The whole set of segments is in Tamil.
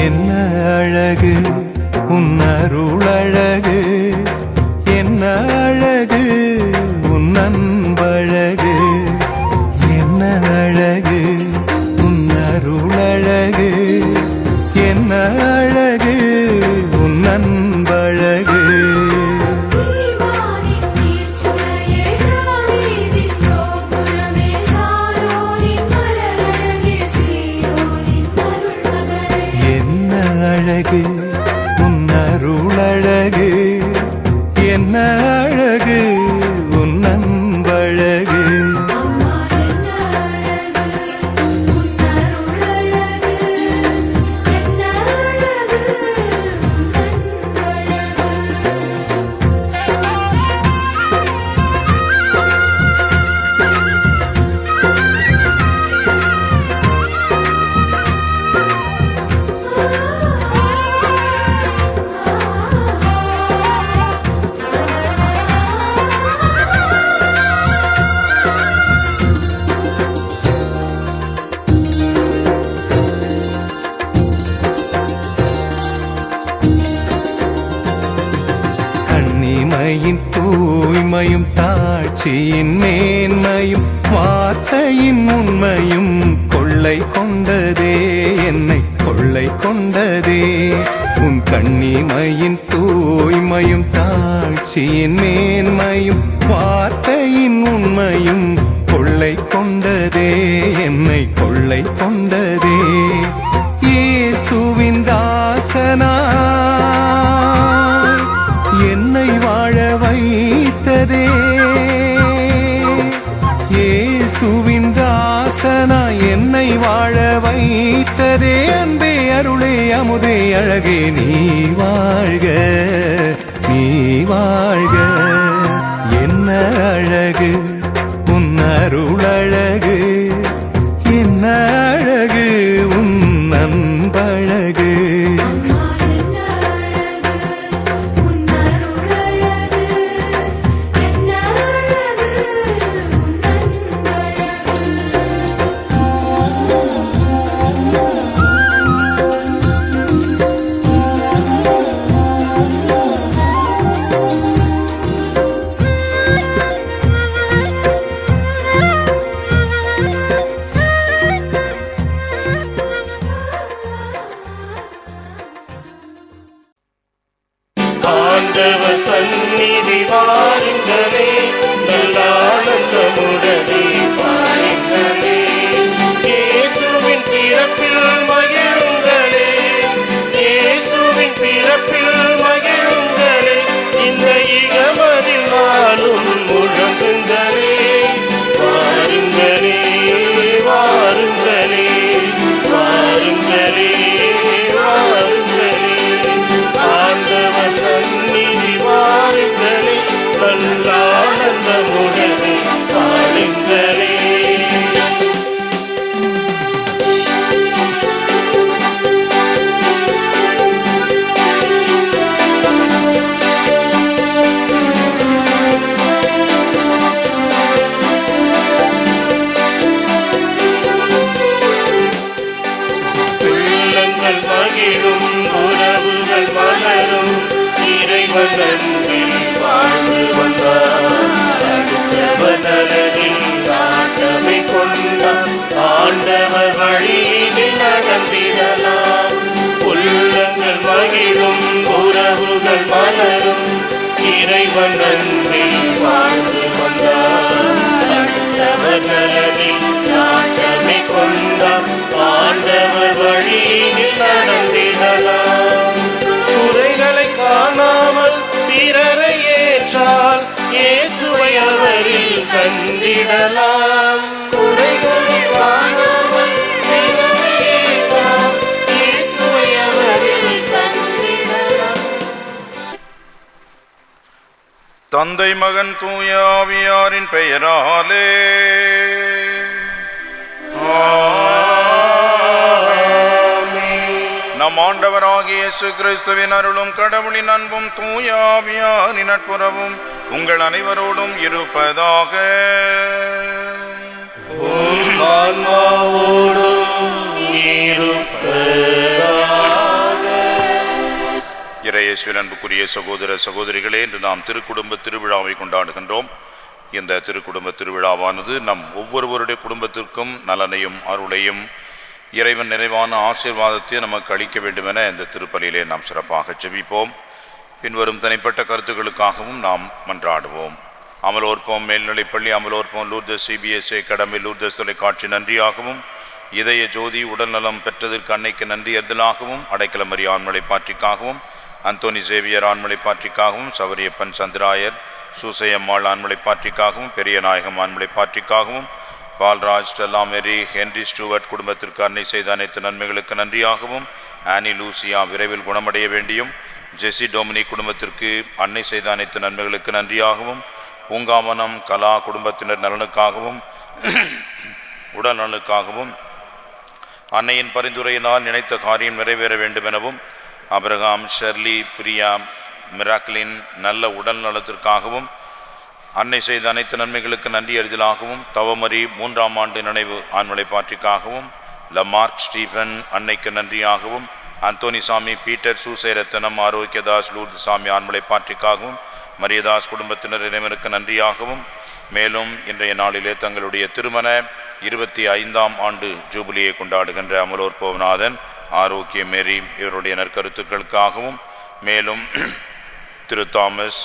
என்ன அழகு உன் அருளழகு, என்ன அழகு உன் அன்பழகு, என்ன அழகு உன் அருளழகு, என்ன அழகு உன் அன்பழகு. அழகு உன் அருளழகு, என்ன அழகு உன் அன்பழகு. கண்ணிமையின் தூய்மையும் தாட்சியின் மேன்மையும் வார்த்தையின் உண்மையும் கொள்ளை கொண்டதே, என்னை கொள்ளை கொண்டதே. உன் கண்ணிமையின் தூய்மையும் தாட்சியின் மேன்மையும் வார்த்தையின் உண்மையும் கொள்ளை கொண்டதே, என்னை கொள்ளை கொண்டதே. இயேசுவின் தாசனா என்னை வாழ வைத்ததே, இயேசுவின் தாசனா என்னை வாழ வைத்ததே. அன்பே அருளே அமுதே அழகே நீ வாழ்க, நீ வாழ்க. என்ன அழகு உன் அருளழகு, என்ன அழகு உன் அன்பழகு. ஆண்டவர் சந்நிதி வாருங்களே, நல்லானந்தமுடனே பாருங்களே. இயேசுவின் பிறப்பில் மகிழுங்களே, இயேசுவின் பிறப்பில் மகிழுங்களே. இந்த இகமதில் நாளும் முழங்குங்களே, வாருங்களே வாருங்களே வாருங்களே வாருங்களே. ஆண்டவர் சந்நிதி வாருங்களே, நல்லானந்தமுடனே பாடுங்களே. பிள்ளைகள் மகிழும், உறவுகள் மலரும், இறைவன் நன்றில் வாழ்ந்து வந்தார். அடுத்தவர் நலனில் நாட்டமை கொண்டார், ஆண்டவர் வழியில் நடந்திடலாம். உள்ளங்கள் மகிழும், உறவுகள் மலரும், இறைவன் நன்றில் வாழ்ந்து வந்தார். அடுத்தவர் நலனில் நாட்டமை கொண்டார், ஆண்டவர் வழியில் நடந்திடலாம். குறைகளை காணாமல் பிறரை ஏற்றால் இயேசுவை அவரில் கண்டிடலாம். குறைகளை காணாமல் பிறரை ஏற்றால் இயேசுவை அவரில் கண்டிடலாம். தந்தை மகன் தூய ஆவியாரின் பெயராலே நம் ஆண்டவராகிய இயேசு கிறிஸ்துவின் அருளும் கடவுளின் அன்பும் தூய ஆவியாரின் நட்புறவும் உங்கள் அனைவரோடும் இருப்பதாக. ஆன்மாவோடும் இருப்பதாக. இறையேசுவின் அன்புக்குரிய சகோதர சகோதரிகளே, இன்று நாம் திருக்குடும்ப திருவிழாவை கொண்டாடுகின்றோம். இந்த திருக்குடும்ப திருவிழாவானது நம் ஒவ்வொருவருடைய குடும்பத்திற்கும் நலனையும் அருளையும் இறைவன் நிறைவான ஆசீர்வாதத்தை நமக்கு அளிக்க வேண்டுமென இந்த திருப்பலியிலே நாம் சிறப்பாக ஜெபிப்போம். பின்வரும் தனிப்பட்ட கருத்துக்களுக்காகவும் நாம் மன்றாடுவோம். அமலோற்பம் மேல்நிலைப்பள்ளி, அமலோற்பம் லூர்தஸ் CBSA அகாடமி, லூர்தஸ் தொலைக்காட்சி நன்றியாகவும், இதய ஜோதி உடல்நலம் பெற்றதற்கு அன்னைக்கு நன்றி அறிதலாகவும், அடைக்கலமரி ஆண்மலை பாற்றிக்காகவும், அந்தோனி சேவியர் ஆண்மலை பாற்றிக்காகவும், சவரியப்பன் சந்திராயர் சூசையம்மாள் ஆண்மலை பாற்றிக்காகவும், பெரிய நாயகம் ஆண்மலை பாற்றிக்காகவும், Palraj Stella Mary Henry Stuart குடும்பத்திற்கு அன்னை செய்த அனைத்து நன்மைகளுக்கு நன்றியாகவும், ஆனி லூசியா விரைவில் குணமடைய வேண்டியும், ஜெசி டொமினிக் குடும்பத்திற்கு அன்னை செய்த அனைத்து நன்மைகளுக்கு நன்றியாகவும், பூங்காவனம் கலா குடும்பத்தினர் நலனுக்காகவும் உடல் நலனுக்காகவும் அன்னையின் பரிந்துரையினால் நினைத்த காரியம் நிறைவேற வேண்டும் எனவும், அபிரகாம் ஷெர்லி பிரியா மிராக்லின் நல்ல உடல் நலத்திற்காகவும் அன்னை செய்த அனைத்து நன்மைகளுக்கு நன்றி அறிதலாகவும், தவமரி 3ஆம் ஆண்டு நினைவு ஆண்மலை பாற்றிக்காகவும், லமார்க் ஸ்டீபன் அன்னைக்கு நன்றியாகவும், அந்தோனி சாமி பீட்டர் சூசேரத்தனம் ஆரோக்கியதாஸ் லூர்து சாமி ஆண்மலை பாற்றிக்காகவும், மரியதாஸ் குடும்பத்தினர் இறைவனுக்கு நன்றியாகவும், மேலும் இன்றைய நாளிலே தங்களுடைய திருமண 25ஆம் ஆண்டு ஜூபிலியை கொண்டாடுகின்ற அமலோற்பவநாதன் ஆரோக்கிய மேரி இவருடைய நற்கருத்துக்களுக்காகவும், மேலும் திரு தாமஸ்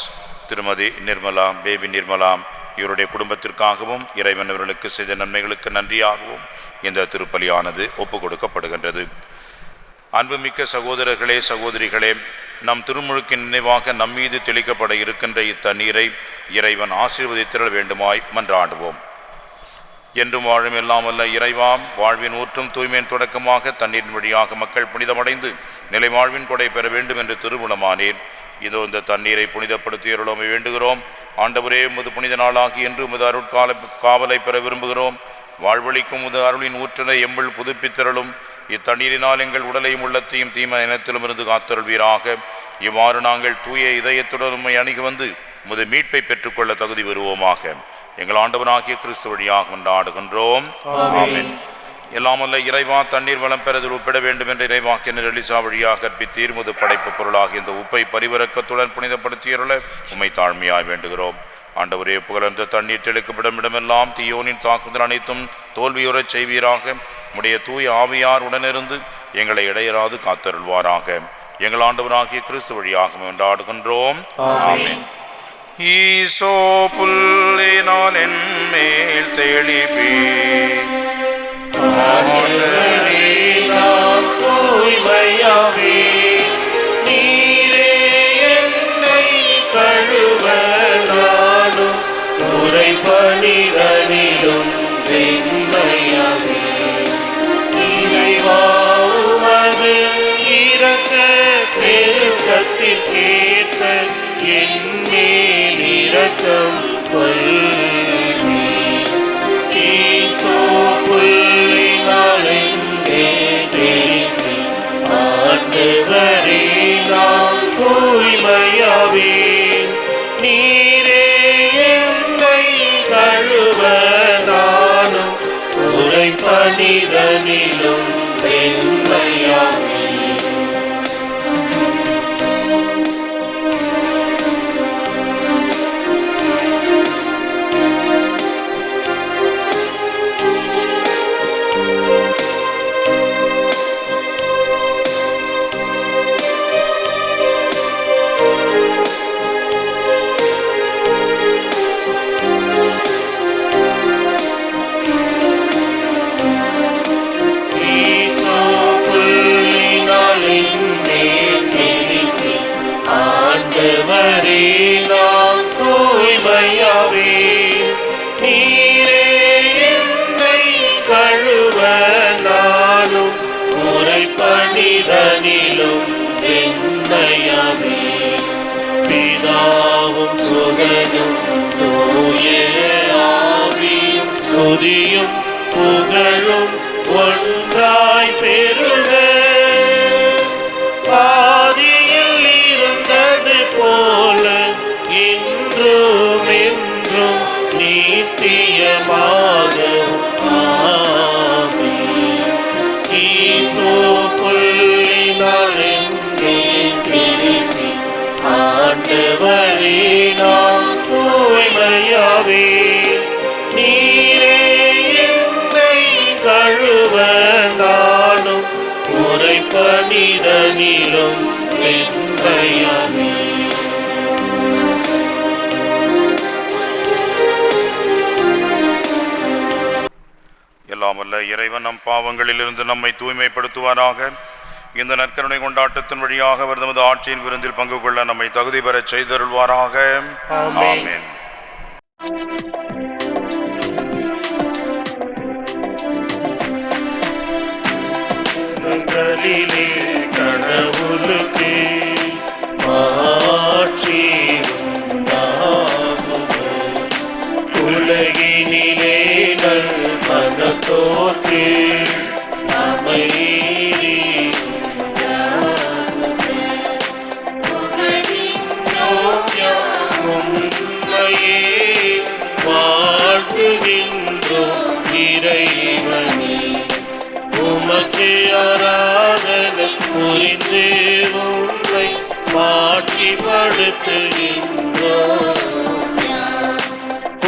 திருமதி நிர்மலா பேபி நிர்மலா இவருடைய குடும்பத்திற்காகவும் இறைவன் இவர்களுக்கு செய்த நன்மைகளுக்கு நன்றியாகவும் இந்த திருப்பலியானது ஒப்பு கொடுக்கப்படுகின்றது. அன்புமிக்க சகோதரர்களே சகோதரிகளே, நம் திருமுழுக்கின் நினைவாக நம்மீது தெளிக்கப்பட இருக்கின்ற இத்தண்ணீரை இறைவன் ஆசீர்வதித்திட வேண்டுமாய் மன்றாடுவோம். என்றும் வாழும் எல்லாம் வல்ல இறைவாம், வாழ்வின் ஊற்றும் தூய்மையின் தொடக்கமாக தண்ணீரின் வழியாக மக்கள் புனிதமடைந்து நிலை வாழ்வின் கொடை பெற வேண்டும் என்று திருவுளமானீர். இதோ இந்த தண்ணீரை புனிதப்படுத்தியருளோமை வேண்டுகிறோம். ஆண்டவரே, உமது புனித நாளாகி என்று உமது காவலை பெற விரும்புகிறோம். வாழ்வழிக்கும் உமது அருளின் ஊற்றலை எம்பள் புதுப்பித்தருளும். இத்தண்ணீரினால் எங்கள் உடலையும் உள்ளத்தையும் தீமை இனத்திலும் இருந்து காத்தருள்வீராக. இவ்வாறு நாங்கள் தூய இதயத்துடன் உம்மை அணுகி வந்து உமது மீட்பை பெற்றுக்கொள்ள தகுதி பெறுவோமாக. எங்கள் ஆண்டவனாகிய கிறிஸ்து வழியாக கொண்டாடுகின்றோம். ஆமென். எல்லாமல்ல இறைவா, தண்ணீர் வளம் பெறுதல் உப்பிட வேண்டும் என்ற இறைவாக்கினர் எலிசா வழியாக கற்பித்தீர். முது படைப்பு பொருளாக இந்த உப்பை பரிவரக்கத்துடன் புனிதப்படுத்தியருள உம்மை தாழ்மையாய் வேண்டுகிறோம். ஆண்டவரே, புகழந்த தண்ணீர் தெளிக்கப்படும் இடமெல்லாம் தீயோனின் தாக்குதல் அனைத்தும் தோல்வியுறச் செய்வீராக. உடைய தூய ஆவியார் உடனிருந்து எங்களை இடையராது காத்தருள்வாராக. எங்கள் ஆண்டவராகிய கிறிஸ்து வழியாக கொண்டாடுகின்றோம். ஆமென். ஈசோ புல்லினால் என் மேல் தெளிப்பே, தூய்மையாவே நீரே என்னை கழுவ நானும் உரைப்பணிதனிலும் வெண்மையாவே. இறைவா, உமது இரக்க பெருக்கத்திற்கேற்ப என் மேல் இரக்கம் கொள்வீர். ஈசோ புல்லினால் என் மேல் தெளிப்பே, ஆண்டவரே நான் தூய்மையாவேன். நீரே என்னை கழுவ நானும் உரைப்பணிதனிலும் வெண்மையாவேன். ஆண்டவரே நான் தூய்மையாவேன். நீரே என்னை கழுவ நானும் உரைப்பணிதனிலும் வெண்மையாவேன். பிதாவும் சுகனும் தூய ஆவியும் ஸ்துதியும் புகழும் ஒன்றாய் பெருக. ஆதியில் இருந்தது போல இன்றும் என்றும் நித்தியமாக. ஆமென். ஈசோ புல்லினால் என் மேல் தெளிப்பே, ஆண்டவரே நான் தூய்மையாவே நீரே என்னை கழுவ நானும் உரைப்பணிதனிலும் வெண்மையாவே. எல்லாம் வல்ல இறைவன் நம் பாவங்களிலிருந்து நம்மை தூய்மைப்படுத்துவாராக. இந்த நற்கருணை கொண்டாட்டத்தின் வழியாக அவர் தமது ஆட்சியின் விருந்தில் பங்கு கொள்ள நம்மை தகுதி பெறச் செய்தருள்வாராக. ஆமென். கடவுளுக்கு ஆட்சி உண்டாகுக. உலகினிலே மனத்தோர்க்கு அமைதி உண்மையே வாழ்த்துகின்றோம் இறைவனே. உமக்கு ஆராதனை புரிந்து உம்மை மாட்சிப்படுத்துகின்றோம்.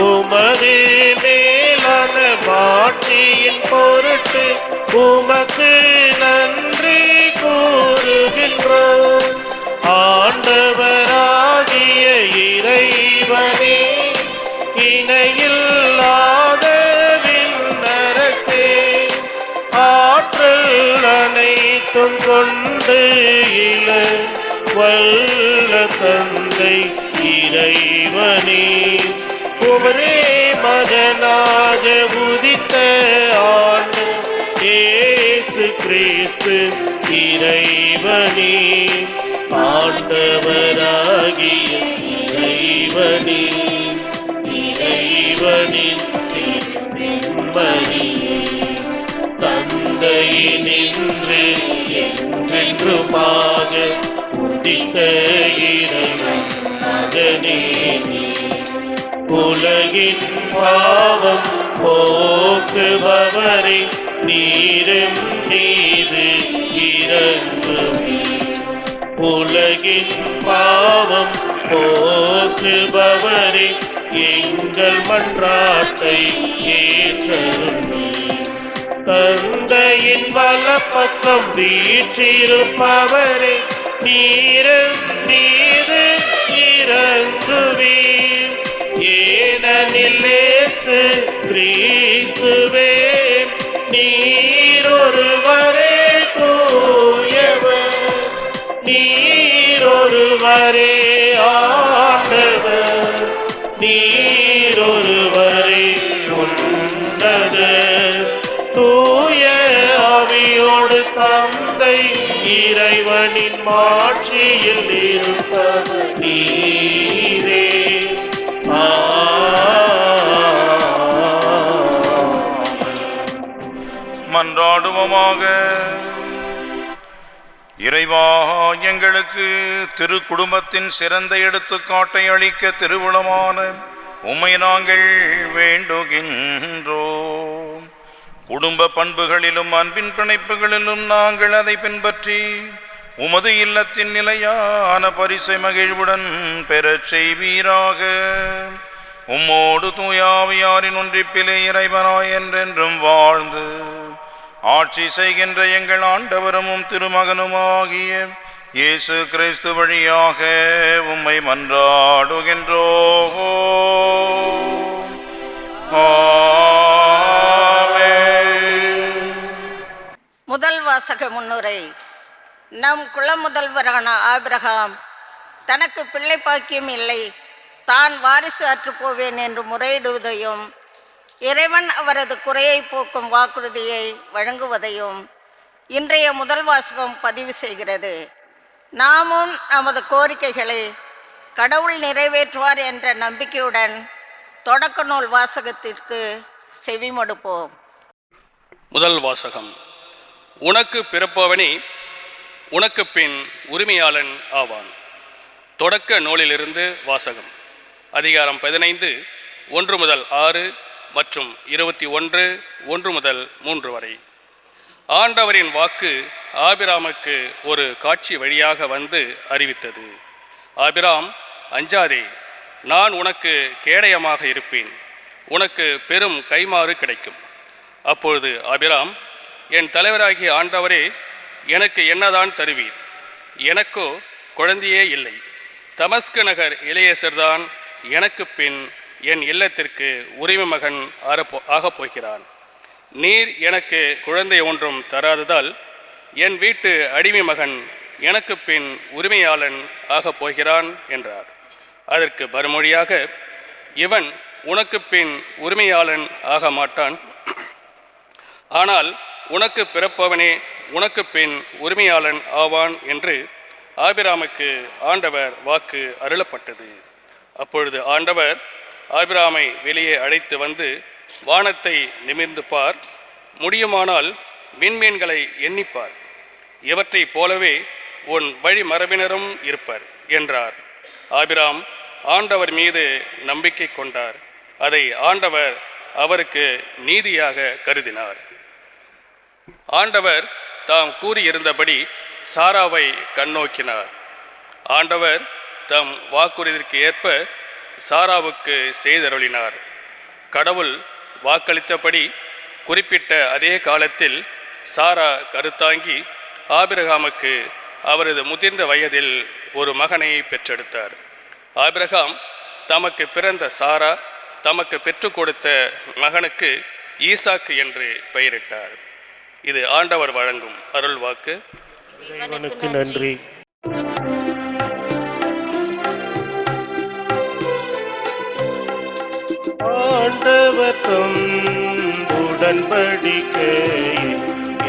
உமது மேலான மாட்சியின் பொருட்டு உமக்கு நன்றி கூறுகின்றோம். ஆண்டவராகிய இறைவனே, இணையில்லாத விண்ணரசே, ஆற்றல் அனைத்தும் கொண்டு இல வல்ல தந்தை இறைவனே, ஒரே மகனாக உதித்த ஆண்டு இயேசு கிறிஸ்து இறைவனே, ஆண்டவராகிய இறைவனே, இறைவனின் செம்மறியே, தந்தையினின்று என்றென்றுமாக உதித்த இறைவன் மகனே, உலகின் பாவம் போக்குபவரை நீரும் மீது இறங்குமே. உலகின் பாவம் போக்குபவரை எங்கள் மன்றாட்டை ஏற்றருமே. தந்தையின் வலப்பக்கம் வீற்றிருப்பவரை நீரும் மீது இறங்குவீர். ஏனெனில் இயேசு கிறிஸ்துவே நீரொருவரே தூயவர், நீரொருவரே ஆண்டவர், நீரொருவரே உன்னதர். தூய ஆவியோடு தந்தை இறைவனின் மாட்சியில் இருப்பவர் நீரே. மன்றாடுவோமாக. இறைவா, எங்களுக்கு திரு குடும்பத்தின் சிறந்த எடுத்துக்காட்டை அளிக்க திருவுளமான உம்மை நாங்கள் வேண்டுகின்றோம். குடும்ப பண்புகளிலும் அன்பின் பிணைப்புகளிலும் நாங்கள் அதை பின்பற்றி உமது இல்லத்தின் நிலையான பரிசை மகிழ்வுடன் பெறச் செய்வீராக. உம்மோடு தூயாவியாரின் ஒன்றிப்பிலே இறைவனாய் என்றென்றும் வாழ்ந்து ஆட்சி செய்கின்ற எங்கள் ஆண்டவரும் திருமகனுமாகிய இயேசு கிறிஸ்து வழியாக உம்மை மன்றாடுகின்றோம். முதல் வாசக முன்னுரை. நம் குலமுதல்வரான ஆபிரகாம் தனக்கு பிள்ளை பாக்கியம் இல்லை, தான் வாரிசு அற்றுப்போவேன் என்று முறையிடுவதையும் இறைவன் அவரது குறையை போக்கும் வாக்குறுதியை வழங்குவதையும் இன்றைய முதல் வாசகம் பதிவு செய்கிறது. நாமும் நமது கோரிக்கைகளை கடவுள் நிறைவேற்றுவார் என்ற நம்பிக்கையுடன் தொடக்க நூல் வாசகத்திற்கு செவிமடுப்போம். முதல் வாசகம். உனக்கு பிறப்பவனே உனக்கு பின் உரிமையாளன் ஆவான். தொடக்க நூலிலிருந்து வாசகம். அதிகாரம் 15 1 முதல் 6 மற்றும் 21 1 முதல் 3 வரை. ஆண்டவரின் வாக்கு ஆபிராமுக்கு ஒரு காட்சி வழியாக வந்து அறிவித்தது. ஆபிராம் அஞ்சாதே, நான் உனக்கு கேடயமாக இருப்பேன், உனக்கு பெரும் கைமாறு கிடைக்கும். அப்பொழுது ஆபிராம், என் தலைவராகிய ஆண்டவரே, எனக்கு என்னதான் தருவீர்? எனக்கோ குழந்தையே இல்லை. தமஸ்கு நகர் இளையேசர்தான் எனக்கு பின் என் இல்லத்திற்கு உரிமை மகன் ஆகப் போகிறான். நீர் எனக்கு குழந்தை ஒன்றும் தராததால் என் வீட்டு அடிமை மகன் எனக்கு பின் உரிமையாளன் ஆகப் போகிறான் என்றார். அதற்கு மறுமொழியாக, இவன் உனக்கு பின் உரிமையாளன் ஆக மாட்டான், ஆனால் உனக்கு பிறப்பவனே உனக்கு பின் உரிமையாளன் ஆவான் என்று ஆபிராமுக்கு ஆண்டவர் வாக்கு அருளப்பட்டது. அப்பொழுது ஆண்டவர் ஆபிராமை வெளியே அழைத்து வந்து, வானத்தை நிமிர்ந்து பார், முடியுமானால் விண்மீன்களை எண்ணிப்பார், இவற்றைப் போலவே உன் வழிமரபினரும் இருப்பர் என்றார். ஆபிராம் ஆண்டவர் மீது நம்பிக்கை கொண்டார். அதை ஆண்டவர் அவருக்கு நீதியாக கருதினார். ஆண்டவர் தாம் கூறியிருந்தபடி சாராவை கண்ணோக்கினார். ஆண்டவர் தம் வாக்குறுதிக்கு ஏற்ப சாராவுக்கு செய்தருளினார். கடவுள் வாக்களித்தபடி குறிப்பிட்ட அதே காலத்தில் சாரா கருத்தாங்கி ஆபிரகாமுக்கு அவரது முதிர்ந்த வயதில் ஒரு மகனை பெற்றெடுத்தார். ஆபிரகாம் தமக்கு பிறந்த சாரா தமக்கு பெற்றுக் கொடுத்த மகனுக்கு ஈசாக்கு என்று பெயரிட்டார். இது ஆண்டவர் வழங்கும் அருள் வாக்கு. இறைவனுக்கு நன்றி. ஆண்டவர் தம் உடன்படிக்கை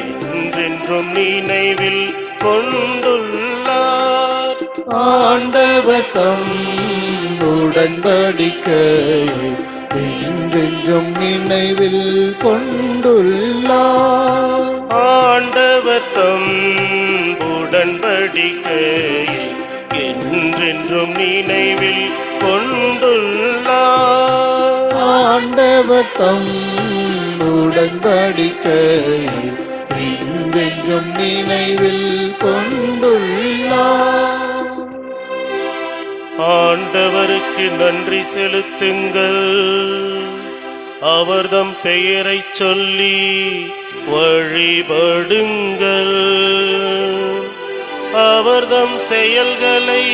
என்றென்றும் நினைவில் கொண்டுள்ளார். ஆண்டவர் தம் உடன்படிக்கை என்றென்றும் நினைவில் கொண்டுள்ளார். ஆண்டவர் தம் உடன்படிக்கை என்றென்றும் நினைவில் கொண்டுள்ளார். ஆண்டவர் தம் உடன்படிக்கை என்றென்றும் நினைவில் கொண்டுள்ளார். ஆண்டவருக்கு நன்றி செலுத்துங்கள், அவர்தம் பெயரைச் சொல்லி வழிபடுங்கள். அவர்தம் செயல்களை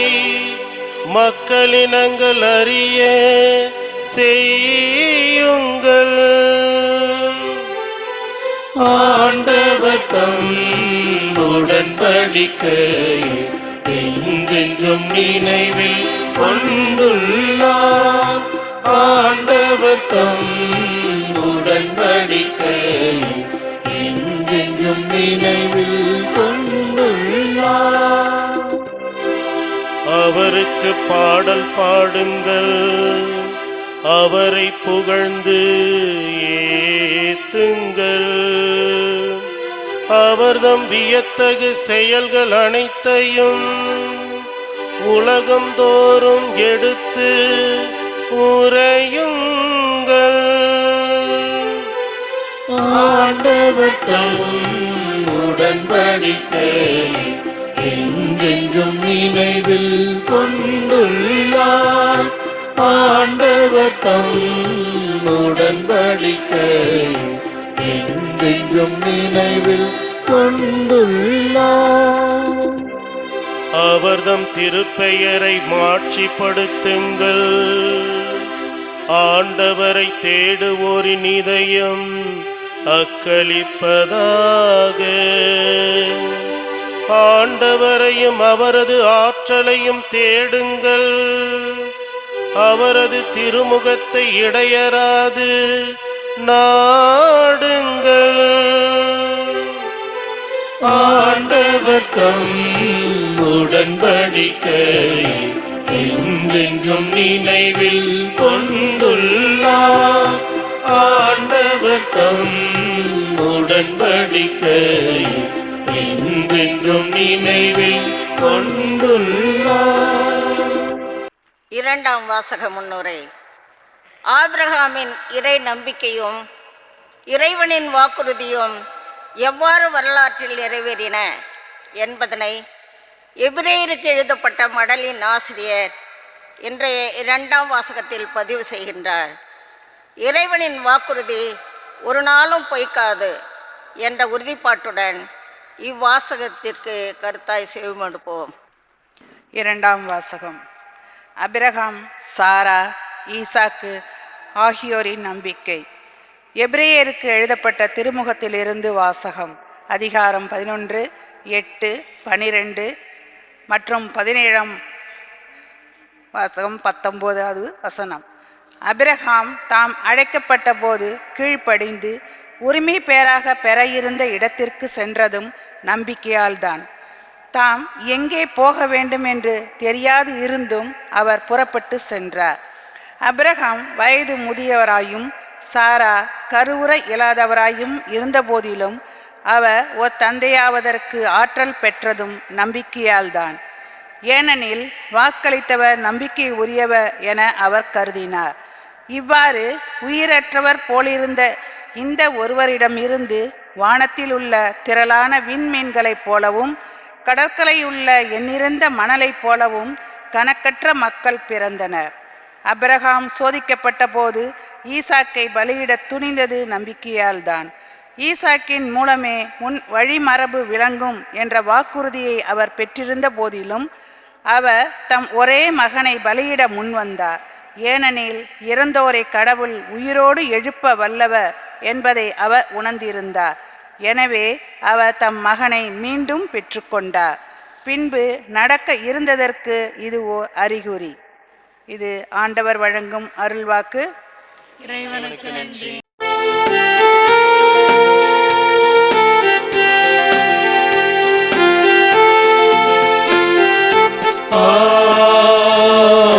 மக்களினங்கள் அறிய செய்யுங்கள். ஆண்டவர் தம் உடன்படிக்கை என்றென்றும் நினைவில் கொண்டுள்ளார். ஆண்டவர் தம் உடன்படிக்கை என்றென்றும் நினைவில் கொண்டுள்ளார். அவருக்கு பாடல் பாடுங்கள், அவரை புகழ்ந்து ஏத்துங்கள். அவர்தம் வியத்தகு செயல்கள் அனைத்தையும் உலகம் தோறும் எடுத்து உரையுங்கள். ஆண்டவர் தம் உடன்படிக்கை என்றென்றும் நினைவில் கொண்டுள்ளார். ஆண்டவர் தம் உடன்படிக்கை என்றென்றும் நினைவில் கொண்டுள்ளார். அவர்தம் திருப்பெயரை மாட்சிப்படுத்துங்கள். ஆண்டவரை தேடுவோரின் இதயம் அக்களிப்பதாக. ஆண்டவரையும் அவரது ஆற்றலையும் தேடுங்கள். அவரது திருமுகத்தை இடையராது நாடுங்கள். ஆண்டவர் தம் உடன்படிக்கை என்றென்றும் நினைவில் கொண்டுள்ளார். ஆண்டவர் தம் உடன்படிக்கை என்றென்றும் நினைவில் கொண்டுள்ளார். இரண்டாம் வாசக முன்னுரை. ஆபிரகாமின் இறை நம்பிக்கையும் இறைவனின் வாக்குறுதியும் எவ்வாறு வரலாற்றில் நிறைவேறின என்பதனை எபிரேயருக்கு எழுதப்பட்ட மடலின் ஆசிரியர் இன்றைய 2ஆம் வாசகத்தில் பதிவு செய்கின்றார். இறைவனின் வாக்குறுதி ஒரு நாளும் பொய்க்காது என்ற உறுதிப்பாட்டுடன் இவ்வாசகத்திற்கு கருத்தாய் செவிமடுப்போம். 2ஆம் வாசகம். ஆபிரகாம், சாரா, ஈசாக்கு ஆகியோரின் நம்பிக்கை. எபிரேயருக்கு எழுதப்பட்ட திருமுகத்திலிருந்து வாசகம். அதிகாரம் 11, 8, 12 மற்றும் 17ஆம் வாசகம் 19வது வசனம். ஆபிரகாம் தாம் அழைக்கப்பட்ட போது கீழ்ப்படிந்து உரிமை பேராக பெற இருந்த இடத்திற்கு சென்றதும் நம்பிக்கையால்தான். தாம் எங்கே போக வேண்டும் என்று தெரியாது இருந்தும் அவர் புறப்பட்டு சென்றார். ஆபிரகாம் வயது முதியவராயும் சாரா கருவுற இயலாதவராயும் இருந்தபோதிலும் அவர் ஒரு தந்தையாவதற்கு ஆற்றல் பெற்றதும் நம்பிக்கையால்தான். ஏனெனில் வாக்களித்தவர் நம்பிக்கை உரியவர் என அவர் கருதினார். இவ்வாறு உயிரற்றவர் போலிருந்த இந்த ஒருவரிடமிருந்து வானத்தில் உள்ள திரளான விண்மீன்களைப் போலவும் கடற்கரையுள்ள எண்ணிறந்த மணலைப் போலவும் கணக்கற்ற மக்கள் பிறந்தனர். ஆபிரகாம் சோதிக்கப்பட்ட போது ஈசாக்கை பலியிட துணிந்தது நம்பிக்கையால்தான். ஈசாக்கின் மூலமே உன் வழிமரபு விளங்கும் என்ற வாக்குறுதியை அவர் பெற்றிருந்த போதிலும் அவர் தம் ஒரே மகனை பலியிட முன்வந்தார். ஏனெனில் இறந்தோரை கடவுள் உயிரோடு எழுப்ப வல்லவர் என்பதை அவர் உணர்ந்திருந்தார். எனவே அவர் தம் மகனை மீண்டும் பெற்றுக்கொண்டார். பின்பு நடக்க இருந்ததற்கு இது ஓர் அறிகுறி. இது ஆண்டவர் வழங்கும் அருள்வாக்கு. இறைவனுக்கு நன்றி.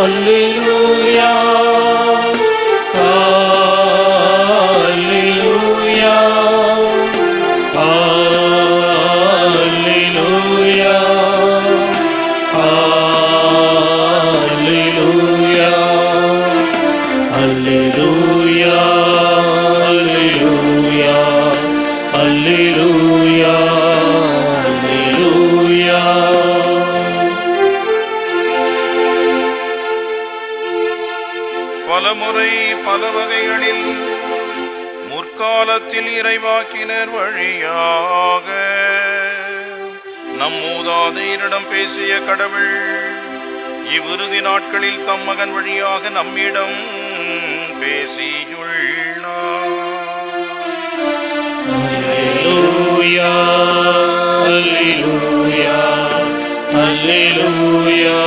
Alleluia, Alleluia, Alleluia, Alleluia, Alleluia, Alleluia, Alleluia, Alleluia. பலமுறை பல வகைகளில் முற்காலத்தில் இறைவாக்கினர் வழியாக நம் மூதாதையரிடம் பேசிய கடவுள் இவ்விறுதி நாட்களில் தம் மகன் வழியாக நம்மிடம் பேசியுள்ளார். Alleluia, Alleluia, Alleluia,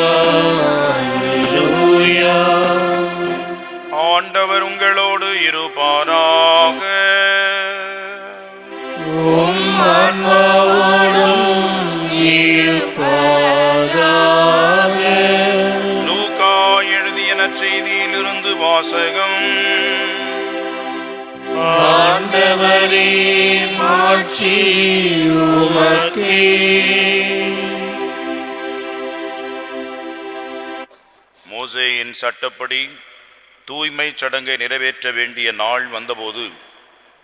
Alleluia. ஆண்டவர் உங்களோடு இருப்பாராக. உம் ஆன்மாவோடும் இருப்பாராக. லூக்கா எழுதிய நற்செய்தியிலிருந்து வாசகம். ஆண்டவரே, மாட்சி உமக்கே. மோசேயின் சட்டப்படி தூய்மை சடங்கை நிறைவேற்ற வேண்டிய நாள் வந்தபோது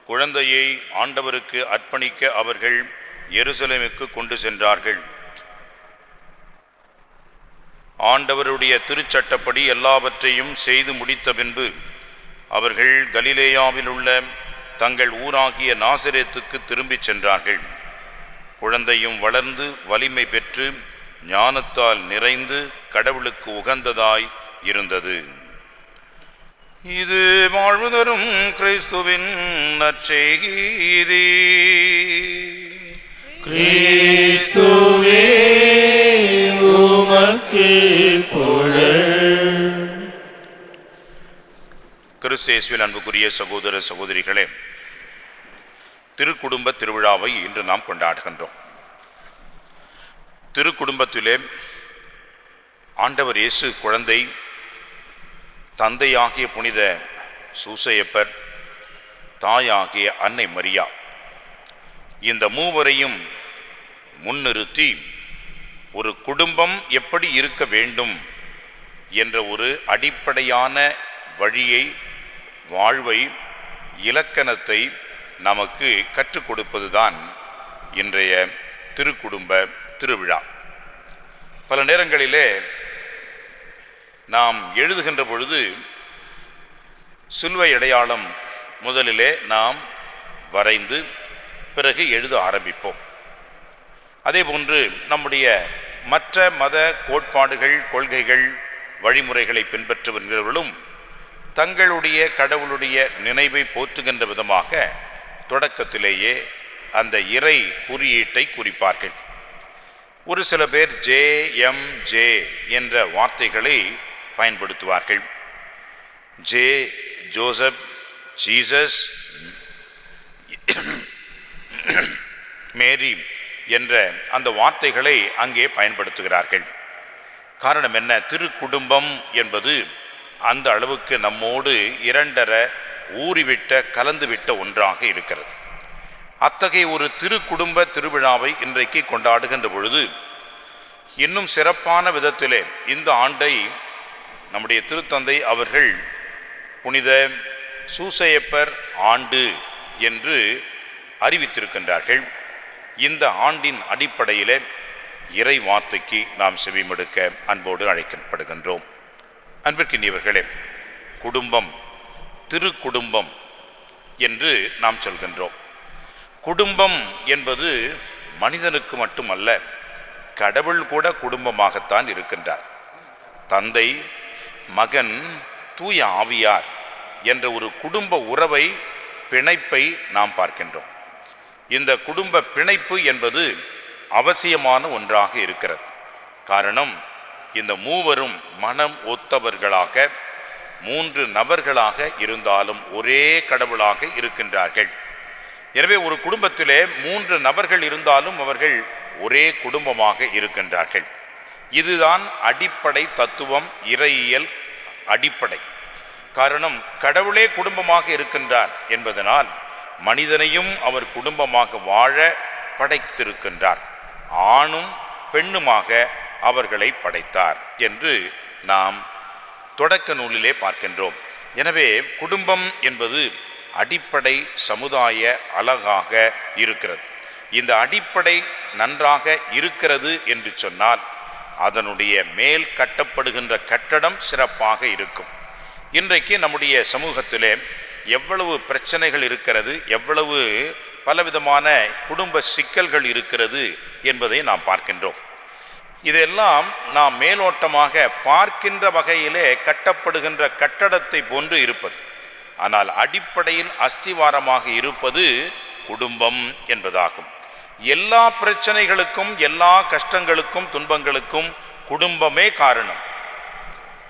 குழந்தையை ஆண்டவருக்கு அர்ப்பணிக்க அவர்கள் எருசலேமுக்கு கொண்டு சென்றார்கள். ஆண்டவருடைய திருச்சட்டப்படி எல்லாவற்றையும் செய்து முடித்த பின்பு அவர்கள் கலிலேயாவில் உள்ள தங்கள் ஊராகிய நாசரேத்துக்கு திரும்பிச் சென்றார்கள். குழந்தையும் வளர்ந்து வலிமை பெற்று ஞானத்தால் நிறைந்து கடவுளுக்கு உகந்ததாய் இருந்தது. இது வாழ்வு தரும் கிறிஸ்துவின் நற்செய்தி. கிறிஸ்துவே உமக்கு புகழ். கிறிஸ்தேசுவில் அன்புக்குரிய சகோதர சகோதரிகளே, திருக்குடும்ப திருவிழாவை இன்று நாம் கொண்டாடுகின்றோம். திருக்குடும்பத்திலே ஆண்டவர் இயேசு குழந்தை, தந்தையாகிய புனித சூசையப்பர், தாயாகிய அன்னை மரியா, இந்த மூவரையும் முன்னிறுத்தி ஒரு குடும்பம் எப்படி இருக்க வேண்டும் என்ற ஒரு அடிப்படையான வழியை, வாழ்வை, இலக்கணத்தை நமக்கு கற்றுக் கொடுப்பதுதான் இன்றைய திருக்குடும்ப திருவிழா. பல நேரங்களிலே நாம் எழுதுகின்ற பொழுது சிலுவை அடையாளம் முதலிலே நாம் வரைந்து பிறகு எழுத ஆரம்பிப்போம். அதேபோன்று நம்முடைய மற்ற மத கோட்பாடுகள், கொள்கைகள், வழிமுறைகளை பின்பற்றி வருகிறவர்களும் தங்களுடைய கடவுளுடைய நினைவை போற்றுகின்ற விதமாக தொடக்கத்திலேயே அந்த இறை குறியீட்டை குறிப்பார்கள். ஒரு சில பேர் JMJ என்ற வார்த்தைகளை பயன்படுத்துவார்கள். ஜே, ஜோசப், ஜீசஸ், மேரி என்ற அந்த வார்த்தைகளை அங்கே பயன்படுத்துகிறார்கள். காரணம் என்ன? திருக்குடும்பம் என்பது அந்த அளவுக்கு நம்மோடு இரண்டரை ஊறிவிட்ட கலந்துவிட்ட ஒன்றாக இருக்கிறது. அத்தகைய ஒரு திருக்குடும்ப திருவிழாவை இன்றைக்கு கொண்டாடுகின்ற பொழுது இன்னும் சிறப்பான விதத்திலே இந்த ஆண்டை நம்முடைய திருத்தந்தை அவர்கள் புனித சூசையப்பர் ஆண்டு என்று அறிவித்திருக்கின்றார்கள். இந்த ஆண்டின் அடிப்படையிலே இறை வார்த்தைக்கு நாம் செவிமடுக்க அன்போடு அழைக்கப்படுகின்றோம். அன்பிற்கினியவர்களே, குடும்பம், திருக்குடும்பம் என்று நாம் சொல்கின்றோம். குடும்பம் என்பது மனிதனுக்கு மட்டுமல்ல, கடவுள் கூட குடும்பமாகத்தான் இருக்கின்றார். தந்தை, மகன், தூய ஆவியார் என்ற ஒரு குடும்ப உறவை, பிணைப்பை நாம் பார்க்கின்றோம். இந்த குடும்ப பிணைப்பு என்பது அவசியமான ஒன்றாக இருக்கிறது. காரணம், இந்த மூவரும் மனம் ஒத்தவர்களாக, 3 நபர்களாக இருந்தாலும் ஒரே கடவுளாக இருக்கின்றார்கள். எனவே ஒரு குடும்பத்திலே 3 நபர்கள் இருந்தாலும் அவர்கள் ஒரே குடும்பமாக இருக்கின்றார்கள். இதுதான் அடிப்படை தத்துவம், இறையியல் அடிப்படை. காரணம், கடவுளே குடும்பமாக இருக்கின்றார் என்பதனால் மனிதனையும் அவர் குடும்பமாக வாழ படைத்திருக்கின்றார். ஆணும் பெண்ணுமாக அவர்களை படைத்தார் என்று நாம் தொடக்க நூலிலே பார்க்கின்றோம். எனவே குடும்பம் என்பது அடிப்படை சமுதாய அழகாக இருக்கிறது. இந்த அடிப்படை நன்றாக இருக்கிறது என்று சொன்னால் அதனுடைய மேல் கட்டப்படுகின்ற கட்டடம் சிறப்பாக இருக்கும். இன்றைக்கு நம்முடைய சமூகத்திலே எவ்வளவு பிரச்சனைகள் இருக்கிறது, எவ்வளவு பலவிதமான குடும்ப சிக்கல்கள் இருக்கிறது என்பதை நாம் பார்க்கின்றோம். இதெல்லாம் நாம் மேலோட்டமாக பார்க்கின்ற வகையிலே கட்டப்படுகின்ற கட்டடத்தை போன்று இருப்பது. ஆனால் அடிப்படையில் அஸ்திவாரமாக இருப்பது குடும்பம் என்பதாகும். எல்லா பிரச்சனைகளுக்கும், எல்லா கஷ்டங்களுக்கும், துன்பங்களுக்கும் குடும்பமே காரணம்.